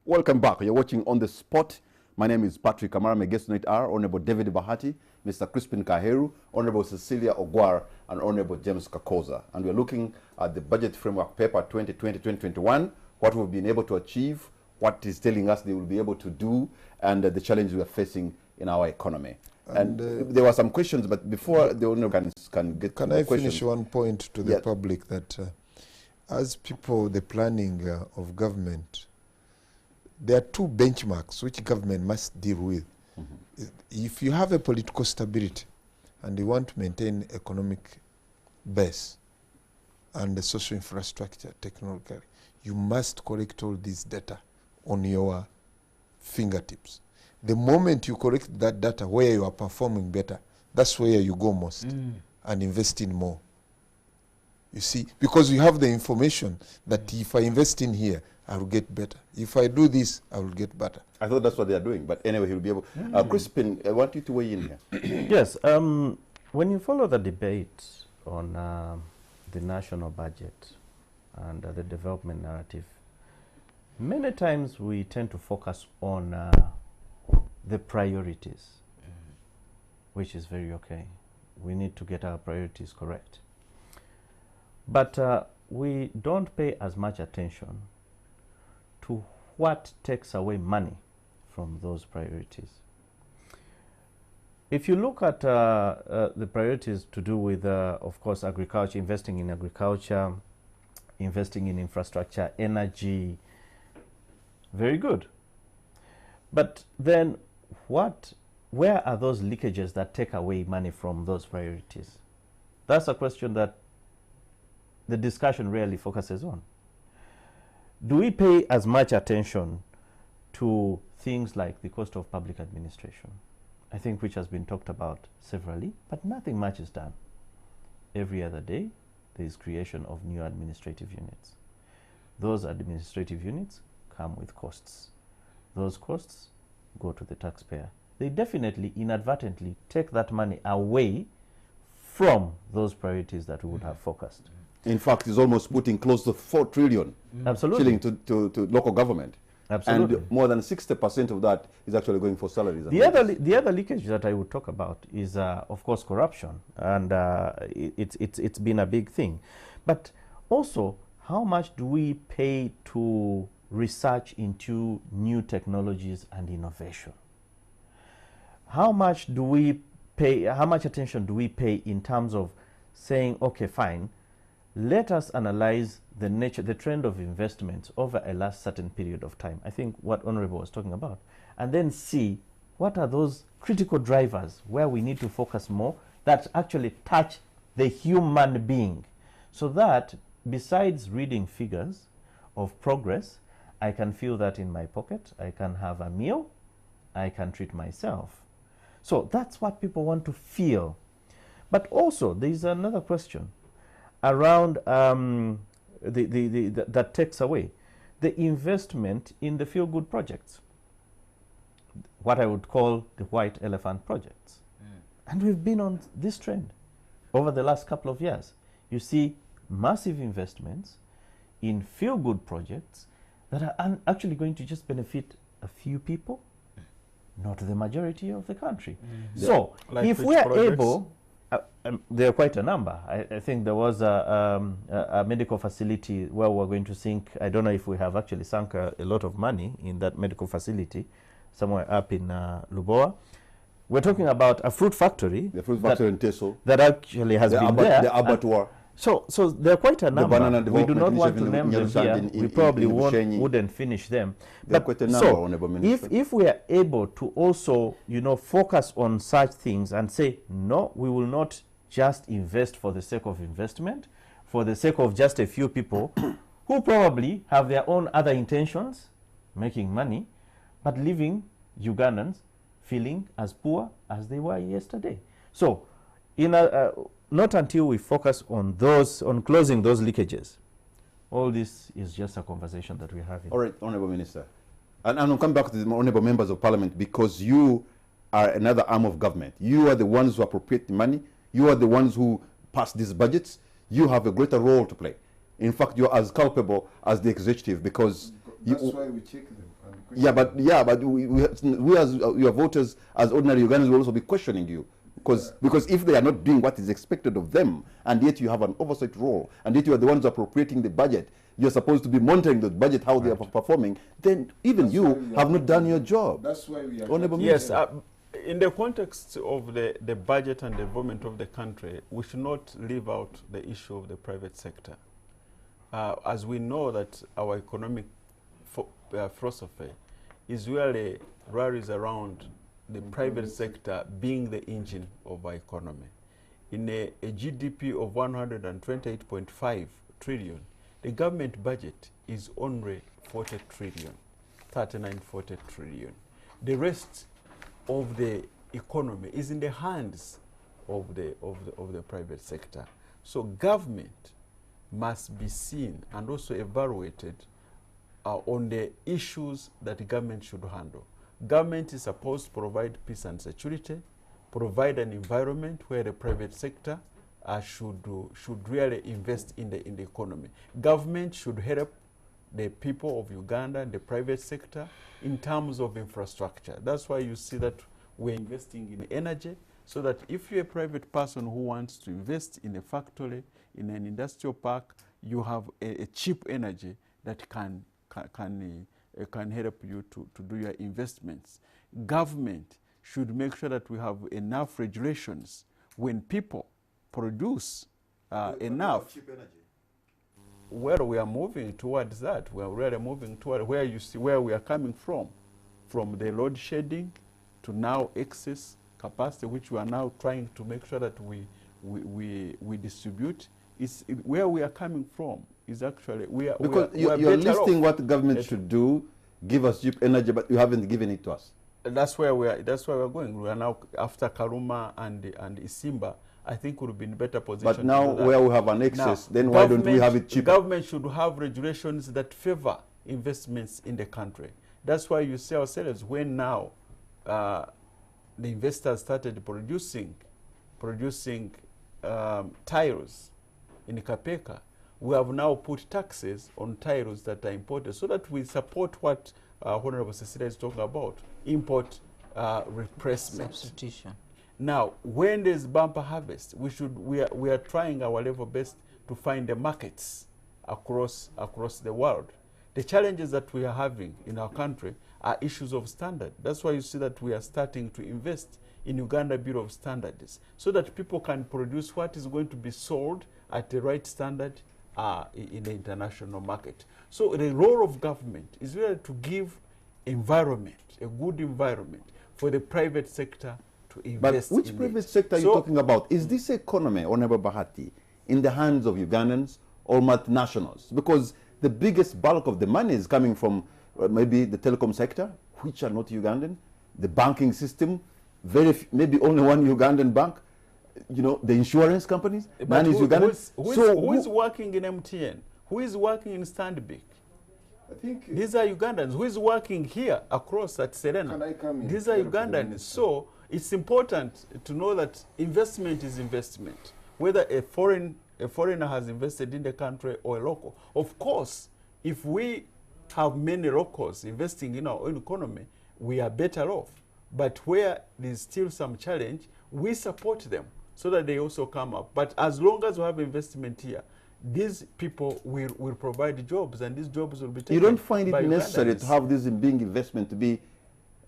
Welcome back. You're watching On the Spot. My name is Patrick Kamara. My guests tonight are Honorable David Bahati, Mr. Crispin Kaheru, Honorable Cecilia Ogwar, and Honorable James Kakoza. And we're looking at the Budget Framework Paper 2020-2021, what we've been able to achieve, what is telling us they will be able to do, and the challenges we are facing in our economy. And there were some questions, but before the Honorable can get Can I finish one point to the public that as people, the planning of government, there are two benchmarks which government must deal with. If you have a political stability and you want to maintain economic base and the social infrastructure technologically, you must collect all this data on your fingertips. The moment you collect that data where you are performing better, that's where you go most and invest in more. You see, because you have the information that if I invest in here, I will get better. If I do this, I will get better. I thought that's what they are doing, but anyway, he'll be able. Crispin, I want you to weigh in here. Yes, when you follow the debate on the national budget and the development narrative, many times we tend to focus on the priorities, which is very okay. We need to get our priorities correct. But we don't pay as much attention to what takes away money from those priorities. If you look at the priorities to do with, of course, agriculture, investing in agriculture, investing in infrastructure, energy, very good. But then where are those leakages that take away money from those priorities? That's a question that the discussion rarely focuses on. Do we pay as much attention to things like the cost of public administration? I think which has been talked about severally, but nothing much is done. Every other day, there is creation of new administrative units. Those administrative units come with costs. Those costs go to the taxpayer. They definitely inadvertently take that money away from those priorities that we would have focused. In fact, it's almost putting close to 4 trillion Absolutely. shilling to local government. Absolutely. And more than 60% of that is actually going for salaries. The other leakage that I would talk about is, of course, corruption, and it's been a big thing. But also, how much do we pay to research into new technologies and innovation? How much do we pay? How much attention do we pay in terms of saying, okay, fine, let us analyze the nature, the trend of investments over a last certain period of time. I think what Honorable was talking about. And then see what are those critical drivers where we need to focus more that actually touch the human being. So that besides reading figures of progress, I can feel that in my pocket, I can have a meal, I can treat myself. So that's what people want to feel. But also, there is another question around that takes away the investment in the feel-good projects, what I would call the white elephant projects. And we've been on this trend over the last couple of years. You see massive investments in feel-good projects that are actually going to just benefit a few people, not the majority of the country. So Like if which we are projects? able, there are quite a number. I think there was a medical facility where we're going to sink, I don't know if we have actually sunk a lot of money in that medical facility, somewhere up in Luboa. We're talking about a fruit factory. The fruit factory in Teso. That actually has been there. The abattoir. So there are quite a number. banana We do not development want to initiative name in them here. We probably wouldn't finish them. There are quite a number, So Honorable Minister. if we are able to also, focus on such things and say, no, we will not just invest for the sake of investment, for the sake of just a few people who probably have their own other intentions, making money, but leaving Ugandans feeling as poor as they were yesterday. So, not until we focus on closing those leakages, all this is just a conversation that we're having. All right, Honorable Minister. And I'll come back to the Honorable Members of Parliament, because you are another arm of government. You are the ones who appropriate the money. You are the ones who pass these budgets. You have a greater role to play. In fact, you're as culpable as the executive, because That's why we check them. but we as your voters, as ordinary Ugandans, will also be questioning you, because if they are not doing what is expected of them, and yet you have an oversight role, and yet you are the ones appropriating the budget, you're supposed to be monitoring the budget, how they are performing, then even you have not done your job. That's why we are. Honorable Yes, Minister. in the context of the budget and development of the country, we should not leave out the issue of the private sector. as we know that our economic philosophy is really rallies around the private sector being the engine of our economy. In a GDP of 128.5 trillion, the government budget is only 40 trillion, 40 trillion. The rest of the economy is in the hands of the private sector. So government must be seen and also evaluated on the issues that the government should handle. Government is supposed to provide peace and security, provide an environment where the private sector should really invest in the economy. Government should help the people of Uganda and the private sector in terms of infrastructure. That's why you see that we're investing in energy, so that if you're a private person who wants to invest in a factory, in an industrial park, you have a cheap energy that can help you to do your investments. Government should make sure that we have enough regulations when people produce enough. Cheap energy. Well, we are moving towards that. We are really moving toward where you see where we are coming from the load shedding to now excess capacity, which we are now trying to make sure that we distribute. Is where we are coming from is actually because you're listing what the government should do, give us cheap energy, but you haven't given it to us. That's where we are. That's where we're going. We are now after Karuma and Isimba. I think we'll be in better position. But now, where we have an excess, then why don't we have it cheaper? Government should have regulations that favor investments in the country. That's why you see ourselves when now the investors started producing tiles in Kapeka. We have now put taxes on tiles that are imported, so that we support what Honorable Cecilia is talking about, import replacement. Substitution. Now, when there's bumper harvest, we are trying our level best to find the markets across the world. The challenges that we are having in our country are issues of standard. That's why you see that we are starting to invest in Uganda Bureau of Standards, so that people can produce what is going to be sold at the right standard in the international market. So the role of government is really to give environment, a good environment for the private sector to invest. But which private sector are you talking about? Is this economy, Honorable Bahati, in the hands of Ugandans or multinationals? Because the biggest bulk of the money is coming from maybe the telecom sector, which are not Ugandan, the banking system, maybe only one Ugandan bank, you know, the insurance companies, none is Ugandan. Who is working in MTN? Who is working in Stanbic? I think these are Ugandans. Who is working here across at Serena? Can I come in? These are Ugandans. So it's important to know that investment is investment, whether a foreigner has invested in the country or a local. Of course, if we have many locals investing in our own economy, we are better off. But where there's still some challenge, we support them so that they also come up. But as long as we have investment here, these people will provide jobs, and these jobs will be taken. You don't find it necessary to have this big investment to be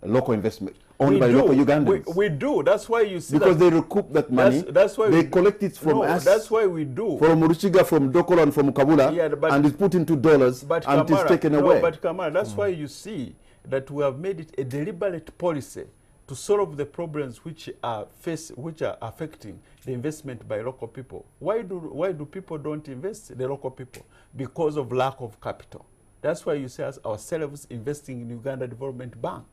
a local investment owned by local Ugandans? We do. That's why you see because they recoup that money. That's why they collect it from us. That's why we do. From Ruchiga, from Dokolo, and from Kabula, and it's put into dollars, and it's taken away. But Kamara, that's why you see that we have made it a deliberate policy to solve the problems which are affecting the investment by local people. Why do people don't invest, the local people? Because of lack of capital. That's why you see us ourselves investing in Uganda Development Bank.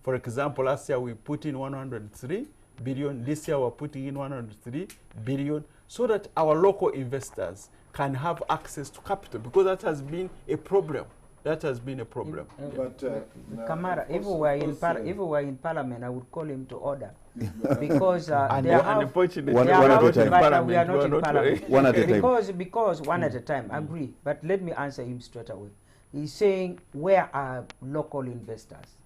For example, last year we put in 103 billion. This year we're putting in 103 billion, so that our local investors can have access to capital, because that has been a problem. That has been a problem. Kamara, if we were in Parliament, I would call him to order. Because we are not in Parliament. One at a time. Because one at a time, agree. But let me answer him straight away. He's saying, where are local investors?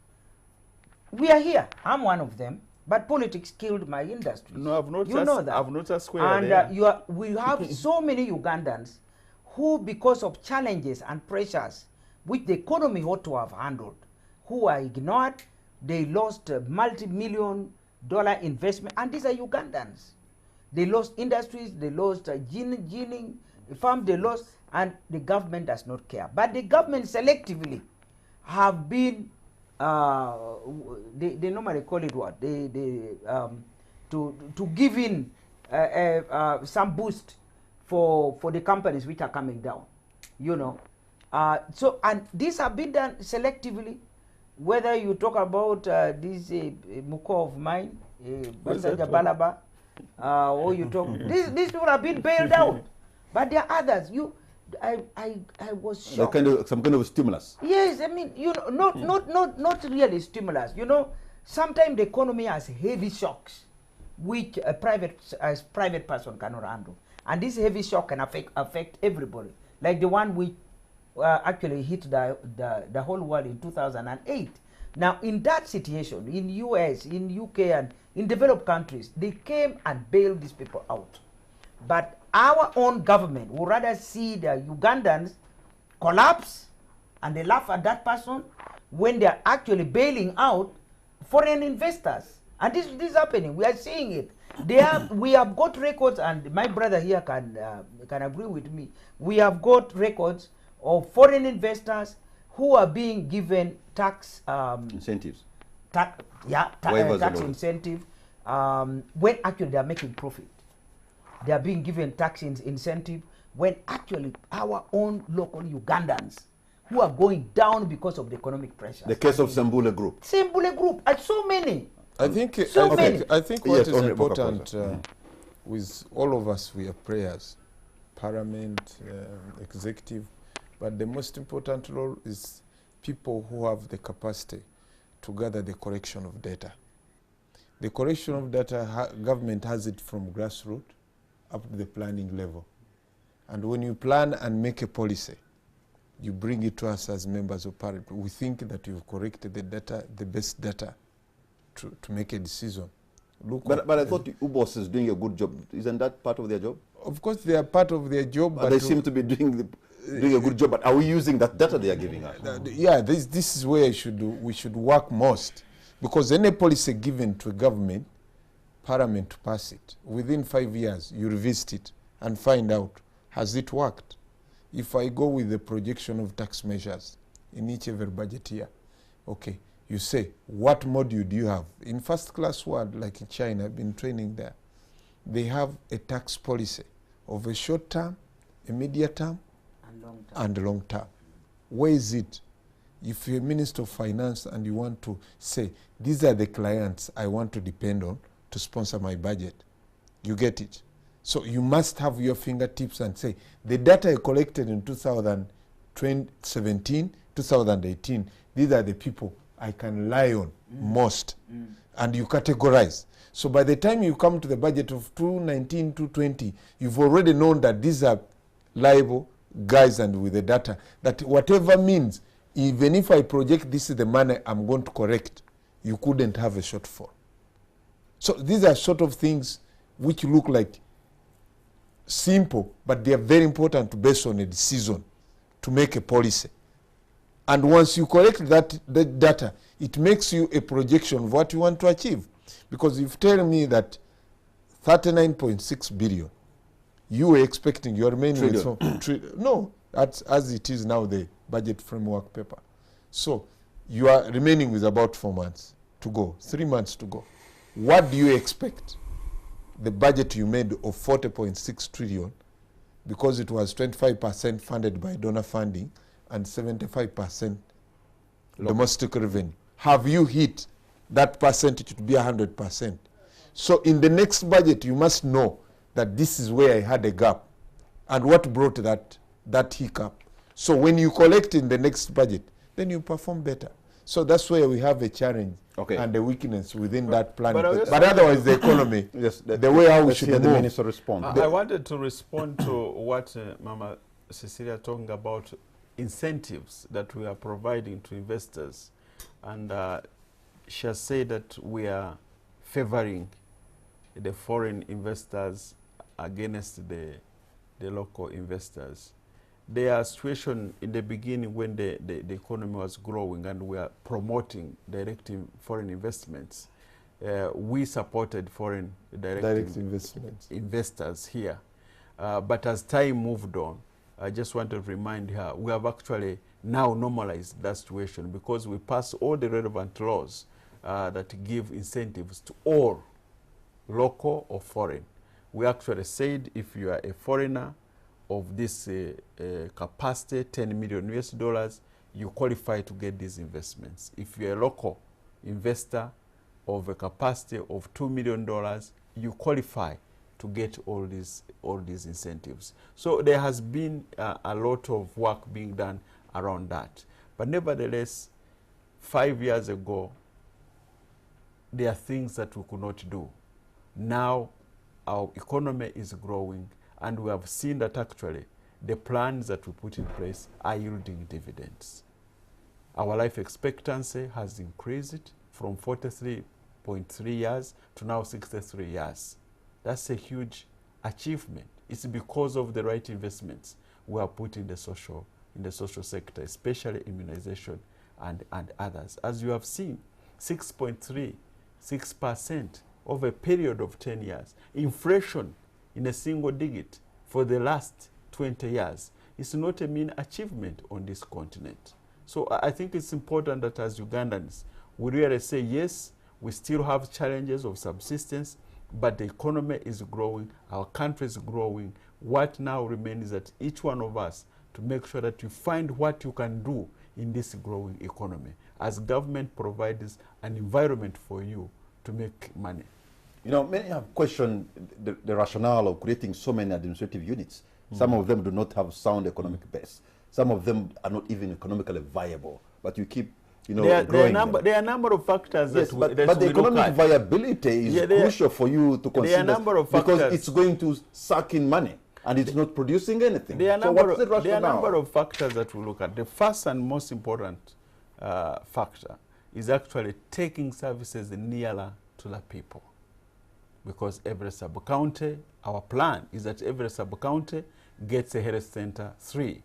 We are here. I'm one of them. But politics killed my industry. No, I've not. You know that. I've not just squared. And we have so many Ugandans who, because of challenges and pressures which the economy ought to have handled, who are ignored, they lost multi-million-dollar investment, and these are Ugandans. They lost industries, they lost ginning, farm the laws, and the government does not care. But the government selectively have been, they normally call it what? To give in some boost for the companies which are coming down, you know. So, and these have been done selectively. Whether you talk about this Muko of mine, Basaja Balaba, or you talk, these people have been bailed out. But there are others. I was shocked. Some kind of stimulus. Yes, I mean, you know, not really stimulus. You know, sometimes the economy has heavy shocks, which a private person cannot handle, and this heavy shock can affect everybody. Like the one which actually hit the whole world in 2008. Now, in that situation, in US, in UK, and in developed countries, they came and bailed these people out. But our own government would rather see the Ugandans collapse and they laugh at that person when they're actually bailing out foreign investors. And this is happening. We are seeing it. We have got records, and my brother here can agree with me. We have got records of foreign investors who are being given tax incentives. Tax incentive when actually they are making profit. They are being given tax incentive when actually our own local Ugandans who are going down because of the economic pressure. The case of Sembule Group. Sembule Group, and so many. I think what Yes, is important with all of us, we are prayers, parliament, executive, but the most important role is people who have the capacity to gather the collection of data. The collection of data, government has it from grassroots up to the planning level. And when you plan and make a policy, you bring it to us as members of parliament. We think that you've corrected the data, the best data, to make a decision. But I thought UBOS is doing a good job. Isn't that part of their job? Of course, they are part of their job. But they seem to be doing a good job. But are we using that data they are giving us? Yeah, this is where we should work most. Because any policy given to a government, parliament to pass it, within 5 years, you revisit it and find out, has it worked? If I go with the projection of tax measures in each every budget year, okay, you say, what module do you have? In first class world, like in China, I've been training there, they have a tax policy of a short term, a medium term, and long term. Where is it? If you're a Minister of Finance and you want to say, these are the clients I want to depend on to sponsor my budget, you get it. So you must have your fingertips and say, the data I collected in 2017, 2018, these are the people I can rely on most. And you categorize. So by the time you come to the budget of 2019, 2020, you've already known that these are liable guys and with the data, that whatever means, even if I project this is the money I'm going to correct, you couldn't have a shortfall. So these are sort of things which look like simple, but they are very important to base on a decision to make a policy. And once you collect the data, it makes you a projection of what you want to achieve. Because if you tell me that 39.6 billion, you were expecting your remaining no, that's as it is now, the budget framework paper. So you are remaining with about 4 months to go, 3 months to go. What do you expect? The budget you made of 40.6 trillion, because it was 25% funded by donor funding and 75% domestic revenue. Have you hit that percentage to be 100%? So in the next budget, you must know that this is where I had a gap and what brought that hiccup. So when you collect in the next budget, then you perform better. So that's where we have a challenge and a weakness within that plan. But otherwise, the economy, the way how we should move. The minister respond. I wanted to respond to what Mama Cecilia talking about incentives that we are providing to investors. And she has said that we are favoring the foreign investors against the local investors. There are situations in the beginning when the economy was growing and we are promoting direct foreign investments. We supported foreign direct investors here. But as time moved on, I just want to remind her, we have actually now normalized that situation because we passed all the relevant laws that give incentives to all, local or foreign. We actually said if you are a foreigner of this capacity, 10 million US dollars, you qualify to get these investments. If you're a local investor of a capacity of $2 million, you qualify to get all these incentives. So there has been a lot of work being done around that. But nevertheless, 5 years ago, there are things that we could not do. Now our economy is growing, and we have seen that actually the plans that we put in place are yielding dividends. Our life expectancy has increased from 43.3 years to now 63 years. That's a huge achievement. It's because of the right investments we have put in the social sector, especially immunization and others. As you have seen, 6.36% over a period of 10 years. Inflation in a single digit for the last 20 years is not a mean achievement on this continent. So I think it's important that as Ugandans, we really say, yes, we still have challenges of subsistence, but the economy is growing, our country is growing. What now remains is that each one of us to make sure that you find what you can do in this growing economy, as government provides an environment for you to make money. You know, many have questioned the rationale of creating so many administrative units. Some of them do not have sound economic base. Some of them are not even economically viable, but you keep, you know, growing them. There are a number of factors Yes, that but the economic viability is crucial for you to consider, there are a number of factors, because it's going to suck in money and it's not producing anything. There are so what's the rationale? There are a number of factors that we look at. The first and most important factor is actually taking services nearer to the people. Because every sub-county, our plan is that every sub-county gets a health center 3,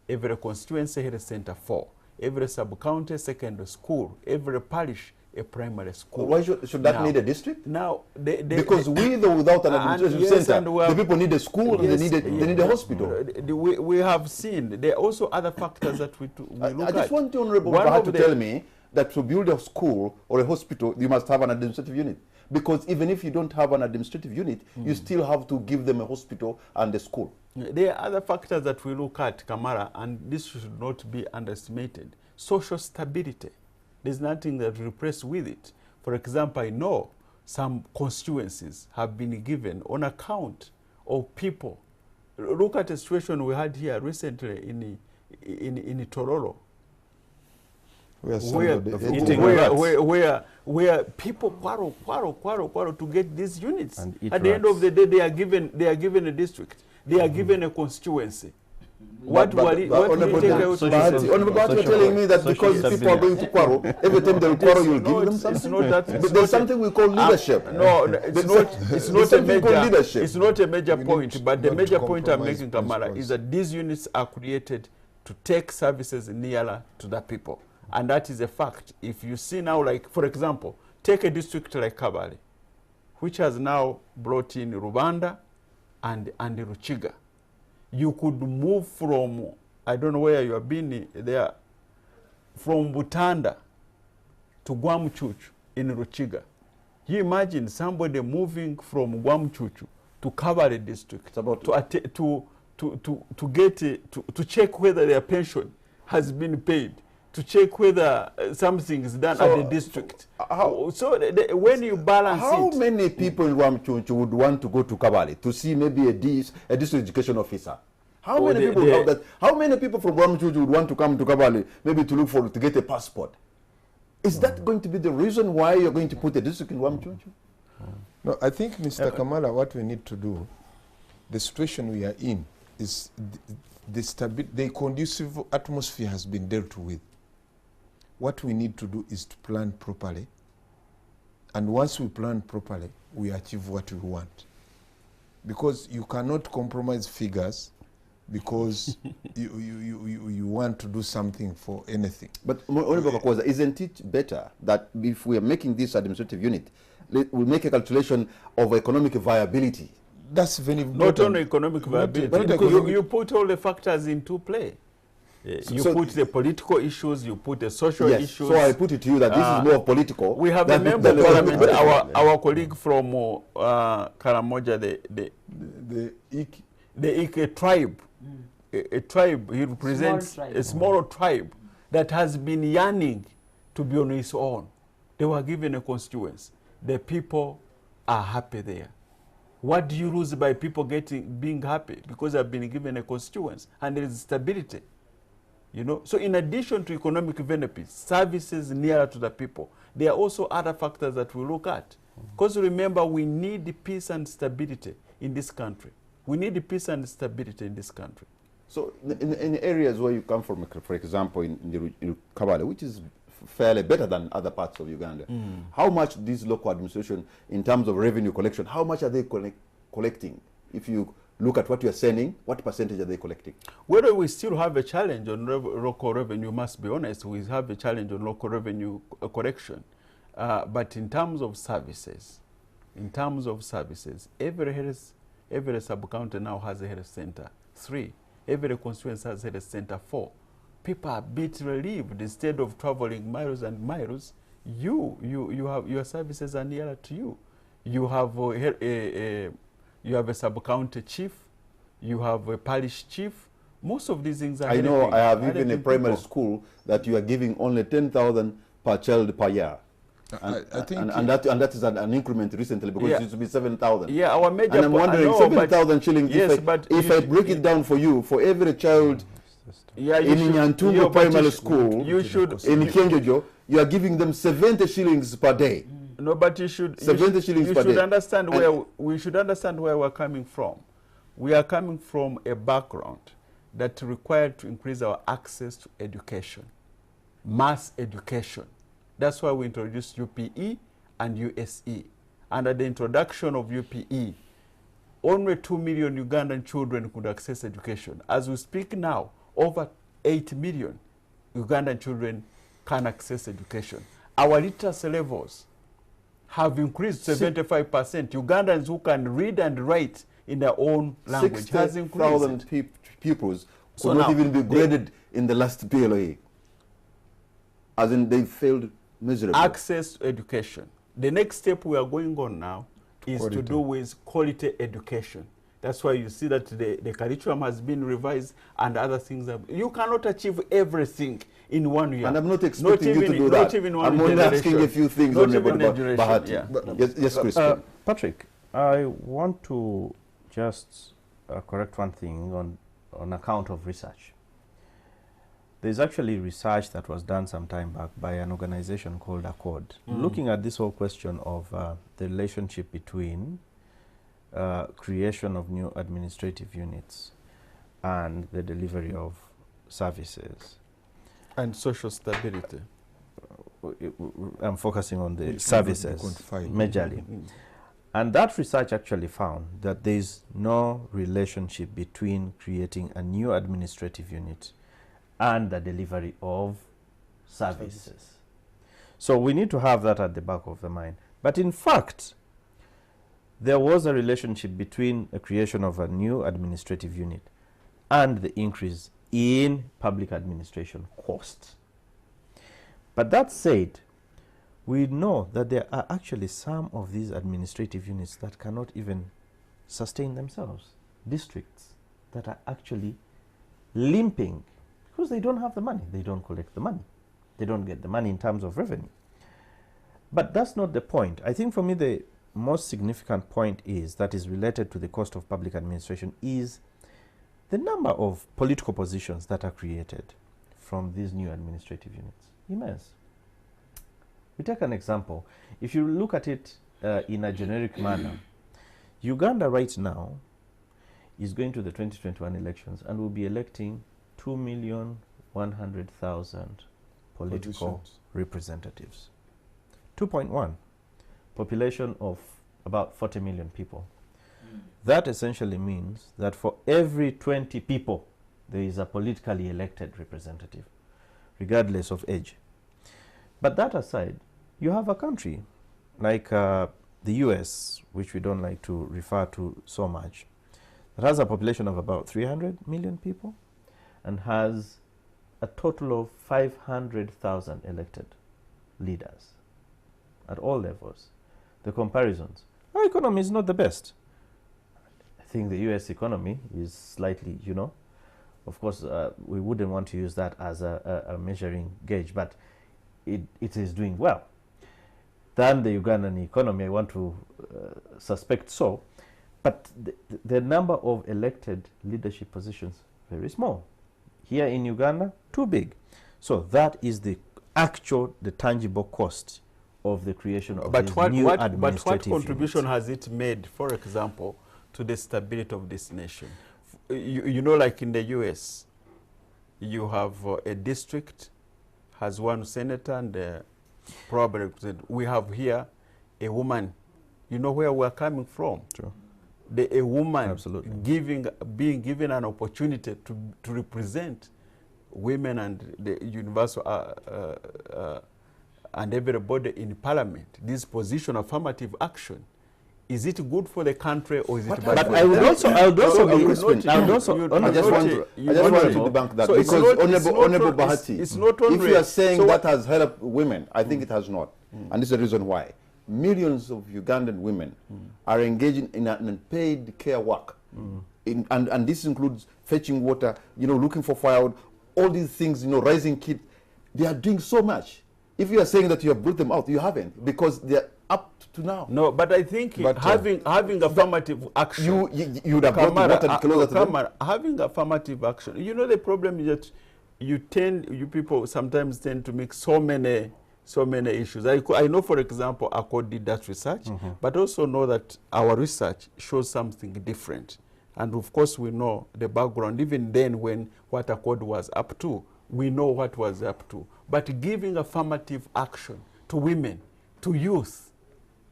every constituency health center 4, every sub-county secondary school, every parish a primary school. Why should that need a district? Now, because with or without an administrative center, the people need a school, yes, and they need a hospital. We have seen there are also other factors that we look at. I just want the Honorable to tell me that to build a school or a hospital, you must have an administrative unit. Because even if you don't have an administrative unit, you still have to give them a hospital and a school. There are other factors that we look at, Kamara, and this should not be underestimated. Social stability. There's nothing that we replace with it. For example, I know some constituencies have been given on account of people. Look at the situation we had here recently in Tororo. Where people quarrel to get these units. At the end of the day, they are given a district. They are given a constituency. What will you take away? But you're telling me that because people are going to quarrel, every time they will quarrel, you'll give them something? It's not that. But there's something we call leadership. No, it's not a major leadership. It's not a major point, but the major point I'm making, Kamara, is that these units are created to take services nearer to the people. And that is a fact. If you see now, like, for example, take a district like Kabale, which has now brought in Rubanda and Ruchiga. You could move from, I don't know where you have been there, from Butanda to Gwamuchuchu in Ruchiga. You imagine somebody moving from Gwamuchuchu to Kabale district to check whether their pension has been paid, to check whether something is done at the district. When you balance how many people in Wamchunchu would want to go to Kabale to see maybe a district education officer? How many people have that? How many people from Wamchunchu would want to come to Kabale maybe to get a passport? Is that going to be the reason why you're going to put a district in Wamchunchu? No, I think, Mr. Kamala, what we need to do, the situation we are in is the conducive atmosphere has been dealt with. What we need to do is to plan properly. And once we plan properly, we achieve what we want. Because you cannot compromise figures because you want to do something for anything. But isn't it better that if we are making this administrative unit, we'll make a calculation of economic viability? That's very Not important. only economic viability, not because economic- you put all the factors into play. You So- put the political issues, you put the social Yes. issues. So I put it to you that this is more political. We have a than member of than parliament, economic. our colleague from Karamoja, The the Ike tribe. A tribe, he represents tribe. a small tribe that has been yearning to be on its own. They were given a constituency. The people are happy there. What do you lose by people being happy? Because they've been given a constituency and there is stability. You know, so in addition to economic benefits, services nearer to the people, there are also other factors that we look at. Because remember, we need peace and stability in this country. We need peace and stability in this country. So in areas where you come from, for example, in Kabale, which is fairly better than other parts of Uganda, how much this local administration, in terms of revenue collection, how much are they collecting? If you look at what you are sending, what percentage are they collecting? Whether we still have a challenge on local revenue, must be honest, we have a challenge on local revenue collection. But in terms of services, every sub-county now has a health center. 3. Every constituency has a health center. 4. People are a bit relieved. Instead of traveling miles and miles, you have your services are nearer to you. You have a sub-county chief, you have a parish chief. Most of these things are I know helping- I have are even a helping primary people. school that you are giving only 10,000 per child per year. I think And that is an increment recently because Yeah. it used to be 7,000. Yeah, our major. And I'm wondering, I know, but 7,000 shillings, yes, if but I you break it down for you, for every child yeah, you in should- Nyantungo yeah, but Primary you School, you should in Kenjojo, you are giving them 70 shillings per day. No, but you should 70 shillings you per should day. understand And- where we should understand where we're coming from. We are coming from a background that required to increase our access to education, mass education. That's why we introduced UPE and USE. Under the introduction of UPE, only 2 million Ugandan children could access education. As we speak now, over 8 million Ugandan children can access education. Our literacy levels have increased 75%. Ugandans who can read and write in their own language has increased. 60,000 pupils could So not now, even be graded in the last PLA. As in, they failed miserably. Access to education. The next step we are going on now is to Quality. do with quality education. That's why you see that the curriculum has been revised and other things. You cannot achieve everything in 1 year. And I'm not expecting you to even- do not that. even one I'm only asking generation. a few things Not on even about a generation, Bahati. yeah. Yes, Crispin. Patrick, I want to just correct one thing on account of research. There's actually research that was done some time back by an organization called Accord, looking at this whole question of the relationship between creation of new administrative units and the delivery of services. And social stability. I'm focusing on the Which cannot be services quantified. majorly. And that research actually found that there is no relationship between creating a new administrative unit and the delivery of services. So we need to have that at the back of the mind. But in fact, there was a relationship between the creation of a new administrative unit and the increase in public administration costs. But that said, we know that there are actually some of these administrative units that cannot even sustain themselves. Districts that are actually limping because they don't have the money. They don't collect the money. They don't get the money in terms of revenue. But that's not the point. I think for me the most significant point is that is related to the cost of public administration is the number of political positions that are created from these new administrative units. Immense. We take an example. If you look at it in a generic manner, Uganda right now is going to the 2021 elections and will be electing 2,100,000 political Positions. representatives. 2.1, population of about 40 million people. That essentially means that for every 20 people, there is a politically elected representative, regardless of age. But that aside, you have a country like the US, which we don't like to refer to so much, that has a population of about 300 million people and has a total of 500,000 elected leaders at all levels. The comparisons, our economy is not the best. I think the US economy is slightly, you know, of course, we wouldn't want to use that as a measuring gauge, but it is doing well. Than the Ugandan economy, I want to suspect so. But the number of elected leadership positions, very small. Here in Uganda, too big. So that is the actual, the tangible cost of the creation of these new administrative But what contribution units. has it made, for example, to the stability of this nation? You know, like in the US, you have a district has one senator and probably we have here a woman. You know where we're coming from? True. A woman Absolutely. being given an opportunity to represent women and the universal and everybody in parliament. This position of affirmative action, is it good for the country or is it bad? But for I the would country? also, I just want to debunk that, So it's because not- Honorable Bahati, it's not if you are only- saying so that has helped women, I think it has not. And this is the reason why. Millions of Ugandan women are engaging in unpaid care work. And this includes fetching water, you know, looking for firewood, all these things, you know, raising kids. They are doing so much. If you are saying that you have brought them out, you haven't, because they're up to now. No, but I think But, having affirmative action. You would have brought the water closer to them. Having affirmative action. You know, the problem is that you people sometimes tend to make so many issues. I know, for example, ACORD did that research, but also know that our research shows something different. And of course, we know the background. Even then, when what ACORD was up to, we know what was up to. But giving affirmative action to women, to youth,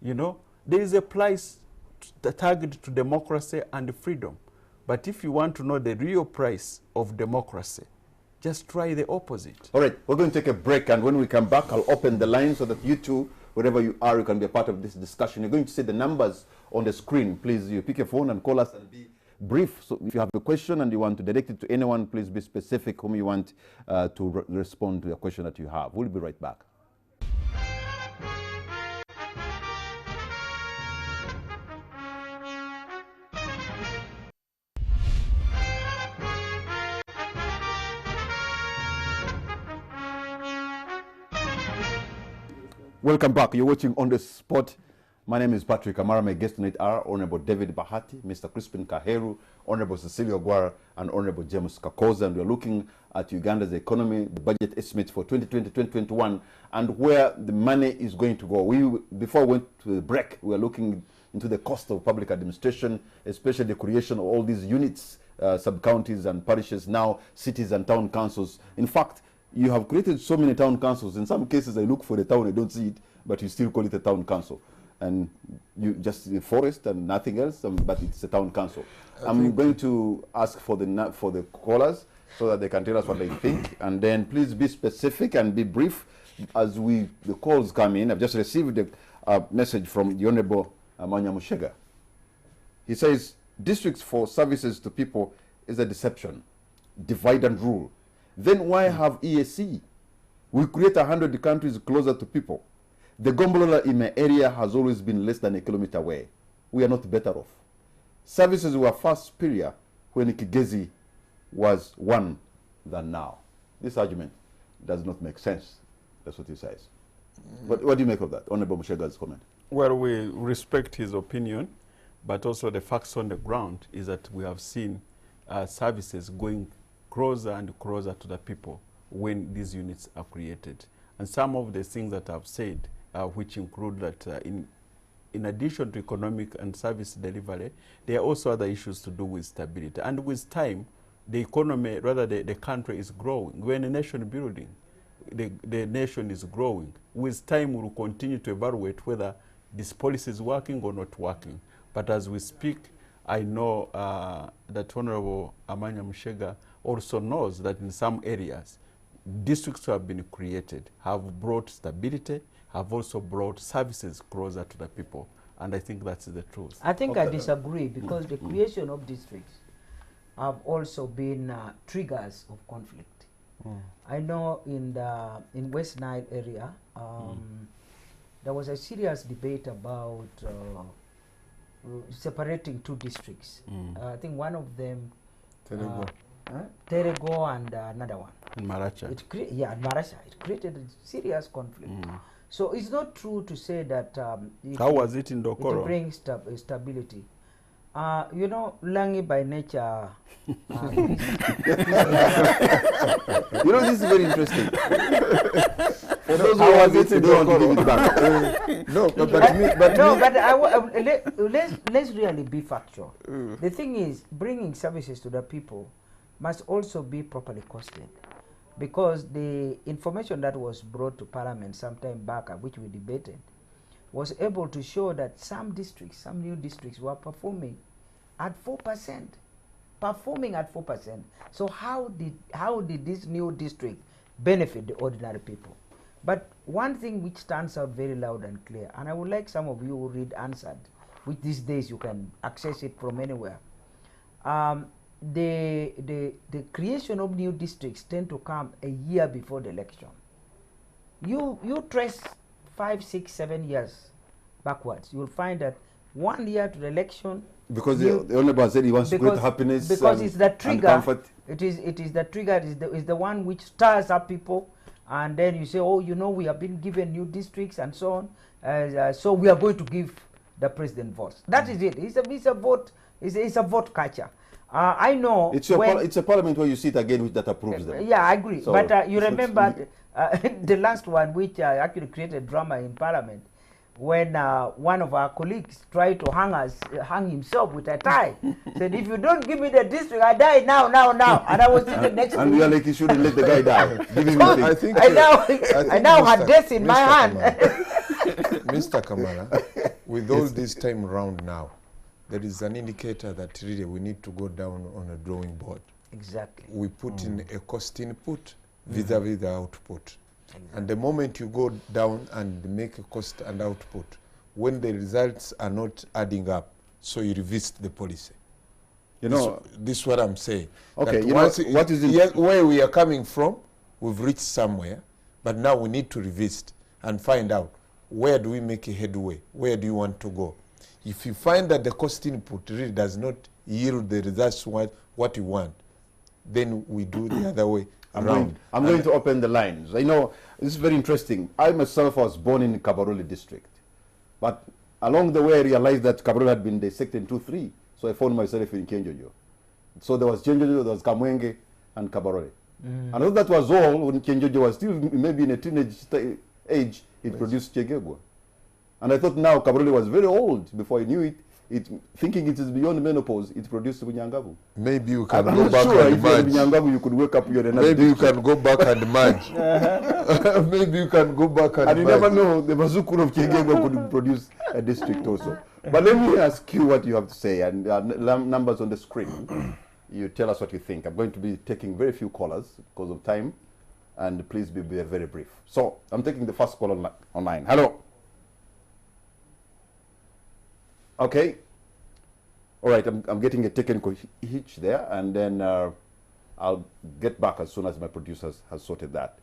you know, there is a price targeted to democracy and freedom. But if you want to know the real price of democracy, just try the opposite. All right, we're going to take a break, and when we come back, I'll open the line so that you two, wherever you are, you can be a part of this discussion. You're going to see the numbers on the screen. Please, you pick a phone and call us and be brief. So if you have a question and you want to direct it to anyone, please be specific whom you want to respond to the question that you have. We'll be right back. Welcome back. You're watching On the Spot. My name is Patrick Amara. My guest tonight are Honorable David Bahati, Mr. Crispin Kaheru, Honorable Cecilia Ogwara, and Honorable James Kakoza. And we're looking at Uganda's economy, the budget estimates for 2020-2021, and where the money is going to go. Before we went to the break, we were looking into the cost of public administration, especially the creation of all these units, sub-counties and parishes, now cities and town councils. In fact, you have created so many town councils. In some cases, I look for the town, I don't see it, but you still call it a town council. And you just see the forest and nothing else, but it's a town council. I'm going to ask for the callers so that they can tell us what they think. And then please be specific and be brief as the calls come in. I've just received a message from the Honorable Amanya Mushega. He says, districts for services to people is a deception. Divide and rule. Then why have EAC? We create 100 countries closer to people. The Gombolola in my area has always been less than a kilometer away. We are not better off. Services were far superior when Kigezi was one than now. This argument does not make sense. That's what he says. What do you make of that, Honorable Mushega's comment? Well, we respect his opinion, but also the facts on the ground is that we have seen services going closer and closer to the people when these units are created. And some of the things that I've said, which include that in addition to economic and service delivery, there are also other issues to do with stability. And with time, the economy, rather the country is growing. We're in a nation building. The nation is growing. With time, we'll continue to evaluate whether this policy is working or not working. But as we speak, I know that Honorable Amanya Mushega also knows that in some areas, districts have been created, have brought stability, have also brought services closer to the people. And I think that's the truth. I think I Okay. disagree, because the creation of districts have also been triggers of conflict. I know in West Nile area, there was a serious debate about separating two districts. I think one of them, Terego. Terego, and another one. In Maracha. Marasha. It created a serious conflict. So it's not true to say that How was it in it Dokoro? brings stability. You know, Langi by nature. You know, this is very interesting. For those who How have was it, it they in don't want to give it back. No, but No, but let's really be factual. The thing is, bringing services to the people must also be properly costed, because the information that was brought to Parliament some time back, which we debated, was able to show that some districts, some new districts, were performing at 4%. Performing at 4%. So how did this new district benefit the ordinary people? But one thing which stands out very loud and clear, and I would like some of you who read Answered, which these days you can access it from anywhere. The creation of new districts tend to come a year before the election. You trace 5, 6, 7 years backwards, you will find that 1 year to the election. Because the Honorable said he wants to create happiness because it's the and trigger. comfort. It is the trigger. Is the one which stirs up people, and then you say, oh, you know, we have been given new districts and so on. So we are going to give the president votes. That is it. It's a vote. It's a vote catcher. I know It's a parliament where you sit again which that approves them. yeah, I agree. So But you remember the last one, which actually created drama in Parliament, when one of our colleagues tried to hang himself with a tie. Said, if you don't give me the district, I die now. And I was sitting next to And him. we are like, you shouldn't let the guy die. Give him So, the I thing. think I now had death in my hand. Mr. Kamara, with all this time around now, there is an indicator that really we need to go down on a drawing board. Exactly. We put in a cost input vis-a-vis the output. And the moment you go down and make a cost and output, when the results are not adding up, so you revisit the policy. You know, This is what I'm saying. Okay, That you know, once what is it? yes, where we are coming from, we've reached somewhere, but now we need to revisit and find out where do we make a headway, where do you want to go. If you find that the cost input really does not yield the results what you want, then we do the other way around. I'm going to open the lines. I know this is very interesting. I myself was born in Kabarole district, but along the way I realized that Kabarole had been dissected into 3, so I found myself in Kenjojo. So there was Kenjojo, there was Kamwenge, and Kabarole. And I thought that was all when Kenjojo was still maybe in a teenage age. It produced Chegebwa. And I thought now Kabarole was very old before I knew it. Thinking it is beyond menopause, it produced Bunyangabu. Maybe you can I'm go not back sure and if you're merge. Bunyangabu you could wake up your another Maybe you district. can go back and merge. Maybe you can go back and And you merge. never know, the Bazukuru of Chegegwa could produce a district also. But let me ask you what you have to say, and numbers on the screen. You tell us what you think. I'm going to be taking very few callers because of time, and please be very brief. So I'm taking the first call online. Hello. Okay. All right, I'm getting a technical hitch there, and then I'll get back as soon as my producers has sorted that.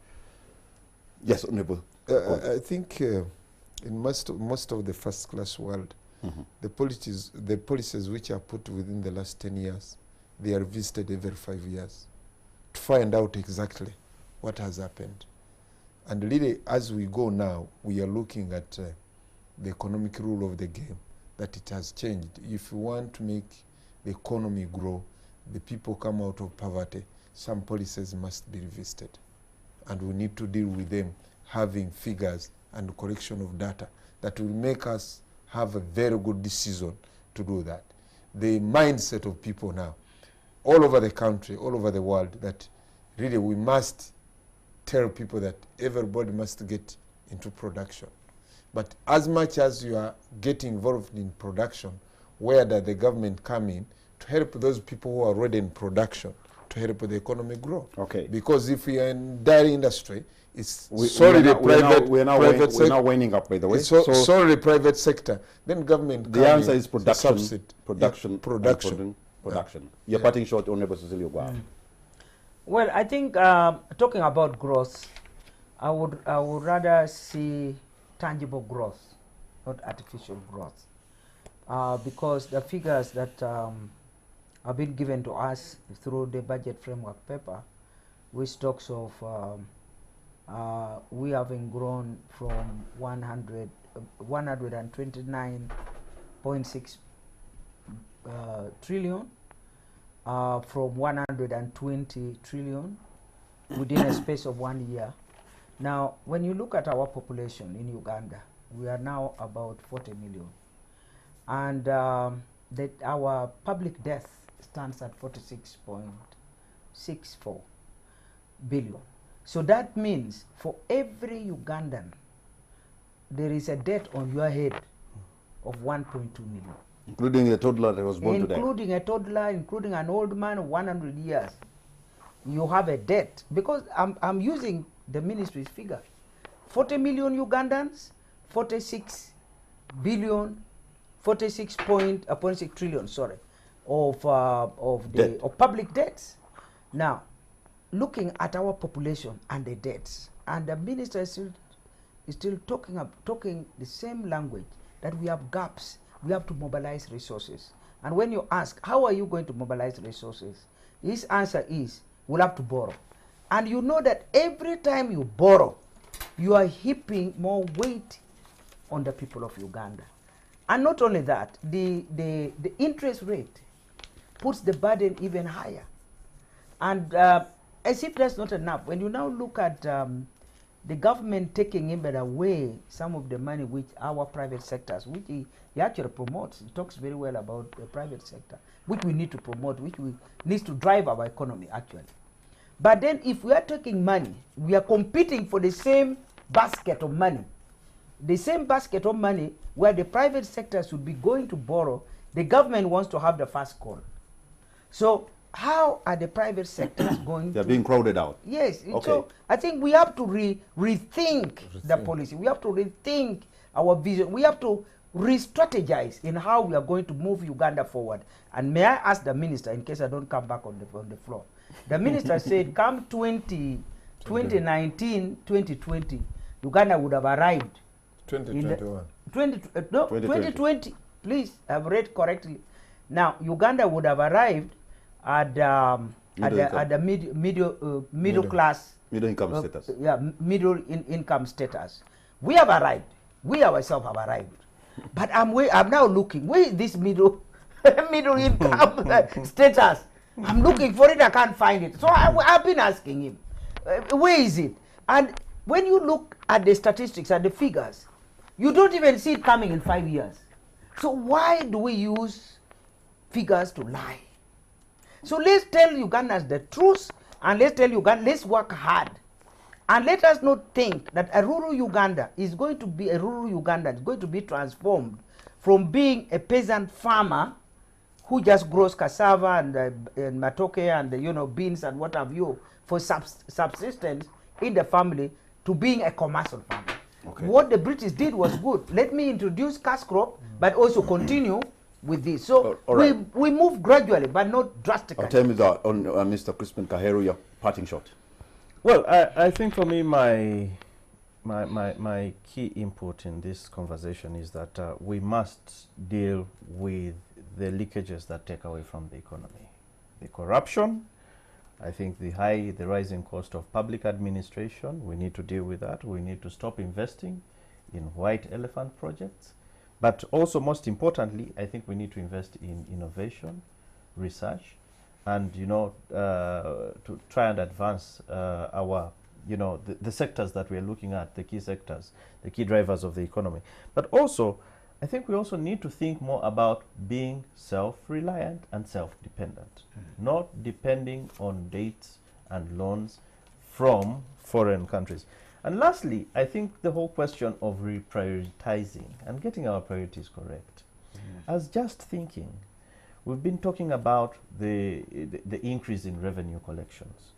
Yes, Honorable. I think in most of the first-class world, the policies which are put within the last 10 years, they are visited every 5 years to find out exactly what has happened. And really, as we go now, we are looking at the economic rule of the game, that it has changed. If you want to make the economy grow, the people come out of poverty, some policies must be revisited. And we need to deal with them having figures and correction of data that will make us have a very good decision to do that. The mindset of people now, all over the country, all over the world, that really we must tell people that everybody must get into production. But as much as you are getting involved in production, where does the government come in to help those people who are already in production, to to help the economy grow. Okay. Because if we are in dairy industry, it's We're solely now- the we're now- private we're now private we're sector. now winding up, by the way. It's solely private sector. Then government. the come answer in is to production, subsidy. production, Yeah, and production. production. You're Yeah. cutting short, Honorable Cecilio. Go on. Well, I think talking about growth, I would rather see tangible growth, not artificial growth, because the figures that have been given to us through the budget framework paper, which talks of we having grown from 129.6 trillion from 120 trillion within a space of 1 year. Now, when you look at our population in Uganda, we are now about 40 million. And that our public debt stands at 46.64 billion. So that means for every Ugandan, there is a debt on your head of 1.2 million. Including a toddler that was born today. Including a toddler, including an old man of 100 years. You have a debt. Because I'm using the ministry's figure. 40 million Ugandans, 46 billion, 46.6 trillion, sorry, of public debts. Now, looking at our population and the debts, and the minister is still talking the same language, that we have gaps, we have to mobilize resources. And when you ask, how are you going to mobilize resources? His answer is, we'll have to borrow. And you know that every time you borrow, you are heaping more weight on the people of Uganda. And not only that, the interest rate puts the burden even higher. And as if that's not enough, when you now look at the government taking even away some of the money which our private sectors, which he actually promotes, he talks very well about the private sector, which we need to promote, which we need to drive our economy actually. But then if we are taking money, we are competing for the same basket of money. The same basket of money where the private sector should be going to borrow, the government wants to have the first call. So how are the private sectors going They're to... being crowded out. Yes. Okay. So I think we have to rethink the policy. We have to rethink our vision. We have to re-strategize in how we are going to move Uganda forward. And may I ask the minister, in case I don't come back on the floor, the minister said come 2019, 2020, Uganda would have arrived. 2021. 2020. Please, I've read correctly. Now, Uganda would have arrived at the middle class. Middle income status. Yeah, middle income status. We have arrived. We ourselves have arrived. But I'm now looking. Where is this middle income status? I'm looking for it. I can't find it. So I've been asking him, where is it? And when you look at the statistics and the figures, you don't even see it coming in 5 years. So why do we use figures to lie? So let's tell Ugandans the truth, and let's tell Uganda, let's work hard. And let us not think that a rural Uganda is going to be a rural Uganda, is going to be transformed from being a peasant farmer who just grows cassava and matoke and beans and what have you for subsistence in the family to being a commercial farmer. Okay. What the British did was good. Let me introduce cash crop, but also continue with this. So right. we move gradually, but not drastically. I'll tell me that on Mr. Crispin Kaheru, your parting shot. Well, I think for me, my key input in this conversation is that we must deal with the leakages that take away from the economy. The corruption, I think the rising cost of public administration, we need to deal with that. We need to stop investing in white elephant projects. But also, most importantly, I think we need to invest in innovation, research, and to try and advance our the sectors that we are looking at, the key sectors, the key drivers of the economy. But also, I think we also need to think more about being self-reliant and self-dependent, not depending on dates and loans from foreign countries. And lastly, I think the whole question of reprioritizing and getting our priorities correct. I was just thinking, we've been talking about the increase in revenue collections.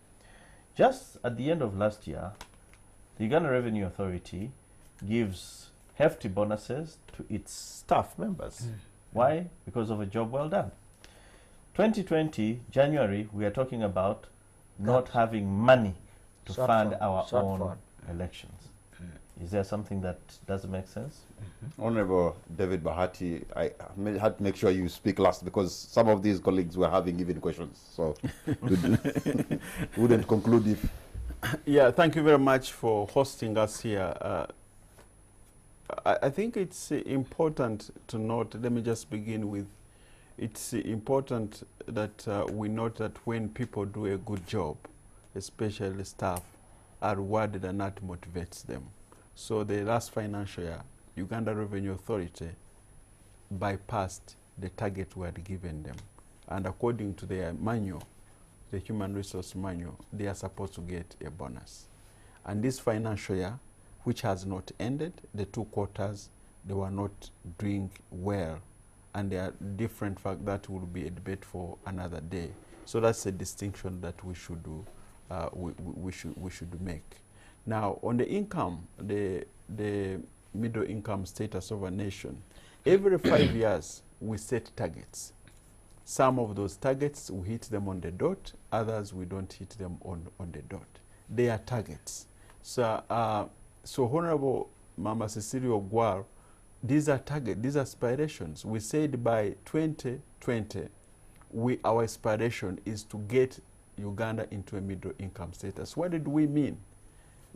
Just at the end of last year, the Uganda Revenue Authority gives hefty bonuses to its staff members. Why? Because of a job well done. 2020, January, we are talking about not having money to fund our own elections. Is there something that doesn't make sense? Honorable David Bahati, I had to make sure you speak last because some of these colleagues were having even questions. So wouldn't conclude if... Yeah, thank you very much for hosting us here. I think it's important to note, let me just begin with, it's important that we note that when people do a good job, especially staff, are rewarded and that motivates them. So the last financial year, Uganda Revenue Authority bypassed the target we had given them. And according to their manual, the Human Resource Manual, they are supposed to get a bonus. And this financial year, which has not ended, the 2 quarters, they were not doing well. And there are different facts that will be a debate for another day. So that's a distinction that we should do, we should make. Now, on the income, the middle income status of a nation, every 5 years we set targets. Some of those targets we hit them on the dot, others we don't hit them on the dot. They are targets. So, so Honorable Mama Cecilia Ogwal, these are targets, these are aspirations. We said by 2020, our aspiration is to get Uganda into a middle income status. What did we mean?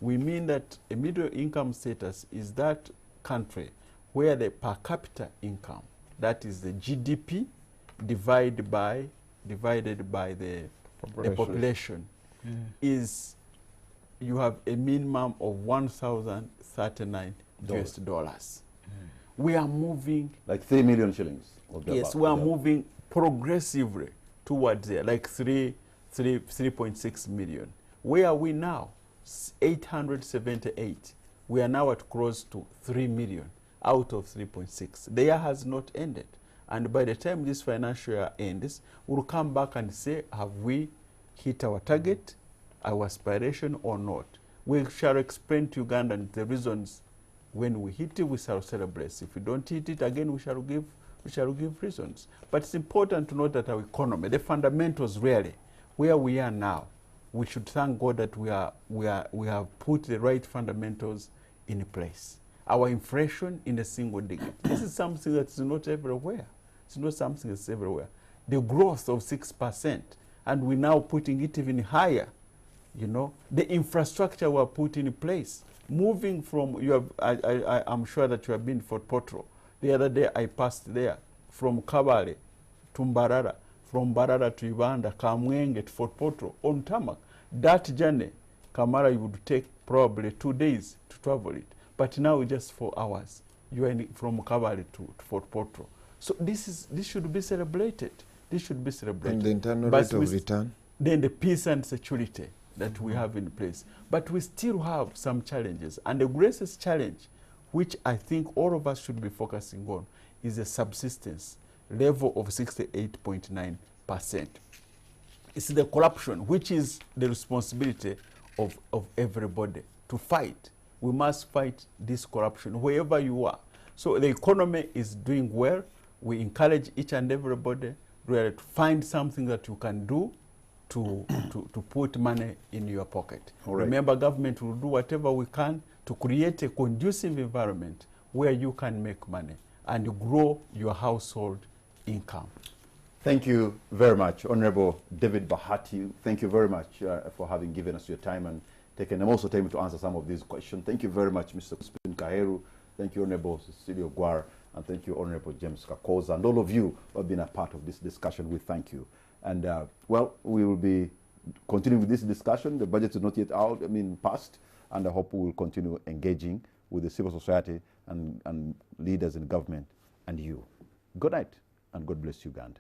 We mean that a middle income status is that country where the per capita income, that is the GDP, divided by the population, is you have a minimum of $1,039 US. We are moving like 3 million shillings. Yes, we are moving progressively towards there, like 3.6 million. Where are we now? 878. We are now at close to 3 million out of 3.6. The year has not ended. And by the time this financial year ends, we'll come back and say, have we hit our target, our aspiration or not? We shall explain to Ugandans the reasons. When we hit it, we shall celebrate. If we don't hit it again, we shall give reasons. But it's important to note that our economy, the fundamentals really, where we are now, we should thank God that we have put the right fundamentals in place. Our inflation in a single digit. This is something that is not everywhere. It's not something that's everywhere. The growth of 6%, and we're now putting it even higher. You know, the infrastructure we're putting in place. Moving from, I'm sure that you have been for Potro. The other day I passed there, from Kabale to Mbarara, from Mbarara to Uganda, Kamwenge to Fort Potro, on tarmac. That journey, Kamara, you would take probably 2 days to travel it. But now just 4 hours. You are from Kabale to Fort Potro. So this should be celebrated. This should be celebrated. And the internal rate of return? Then the peace and security that we have in place. But we still have some challenges. And the greatest challenge, which I think all of us should be focusing on, is the subsistence level of 68.9%. It's the corruption, which is the responsibility of everybody to fight. We must fight this corruption wherever you are. So the economy is doing well. We encourage each and everybody really to find something that you can do to put money in your pocket. Right. Remember, government will do whatever we can to create a conducive environment where you can make money and grow your household income. Thank you very much, Honorable David Bahati. Thank you very much for having given us your time and taken also time to answer some of these questions. Thank you very much, Mr. Spin Kaheru. Thank you, Honorable Cecilia Ogwar, and thank you, Honorable James Kakoza, and all of you who have been a part of this discussion. We thank you. And well, we will be continuing with this discussion. The budget is not yet out, passed, and I hope we will continue engaging with the civil society and leaders in government and you. Good night, and God bless Uganda.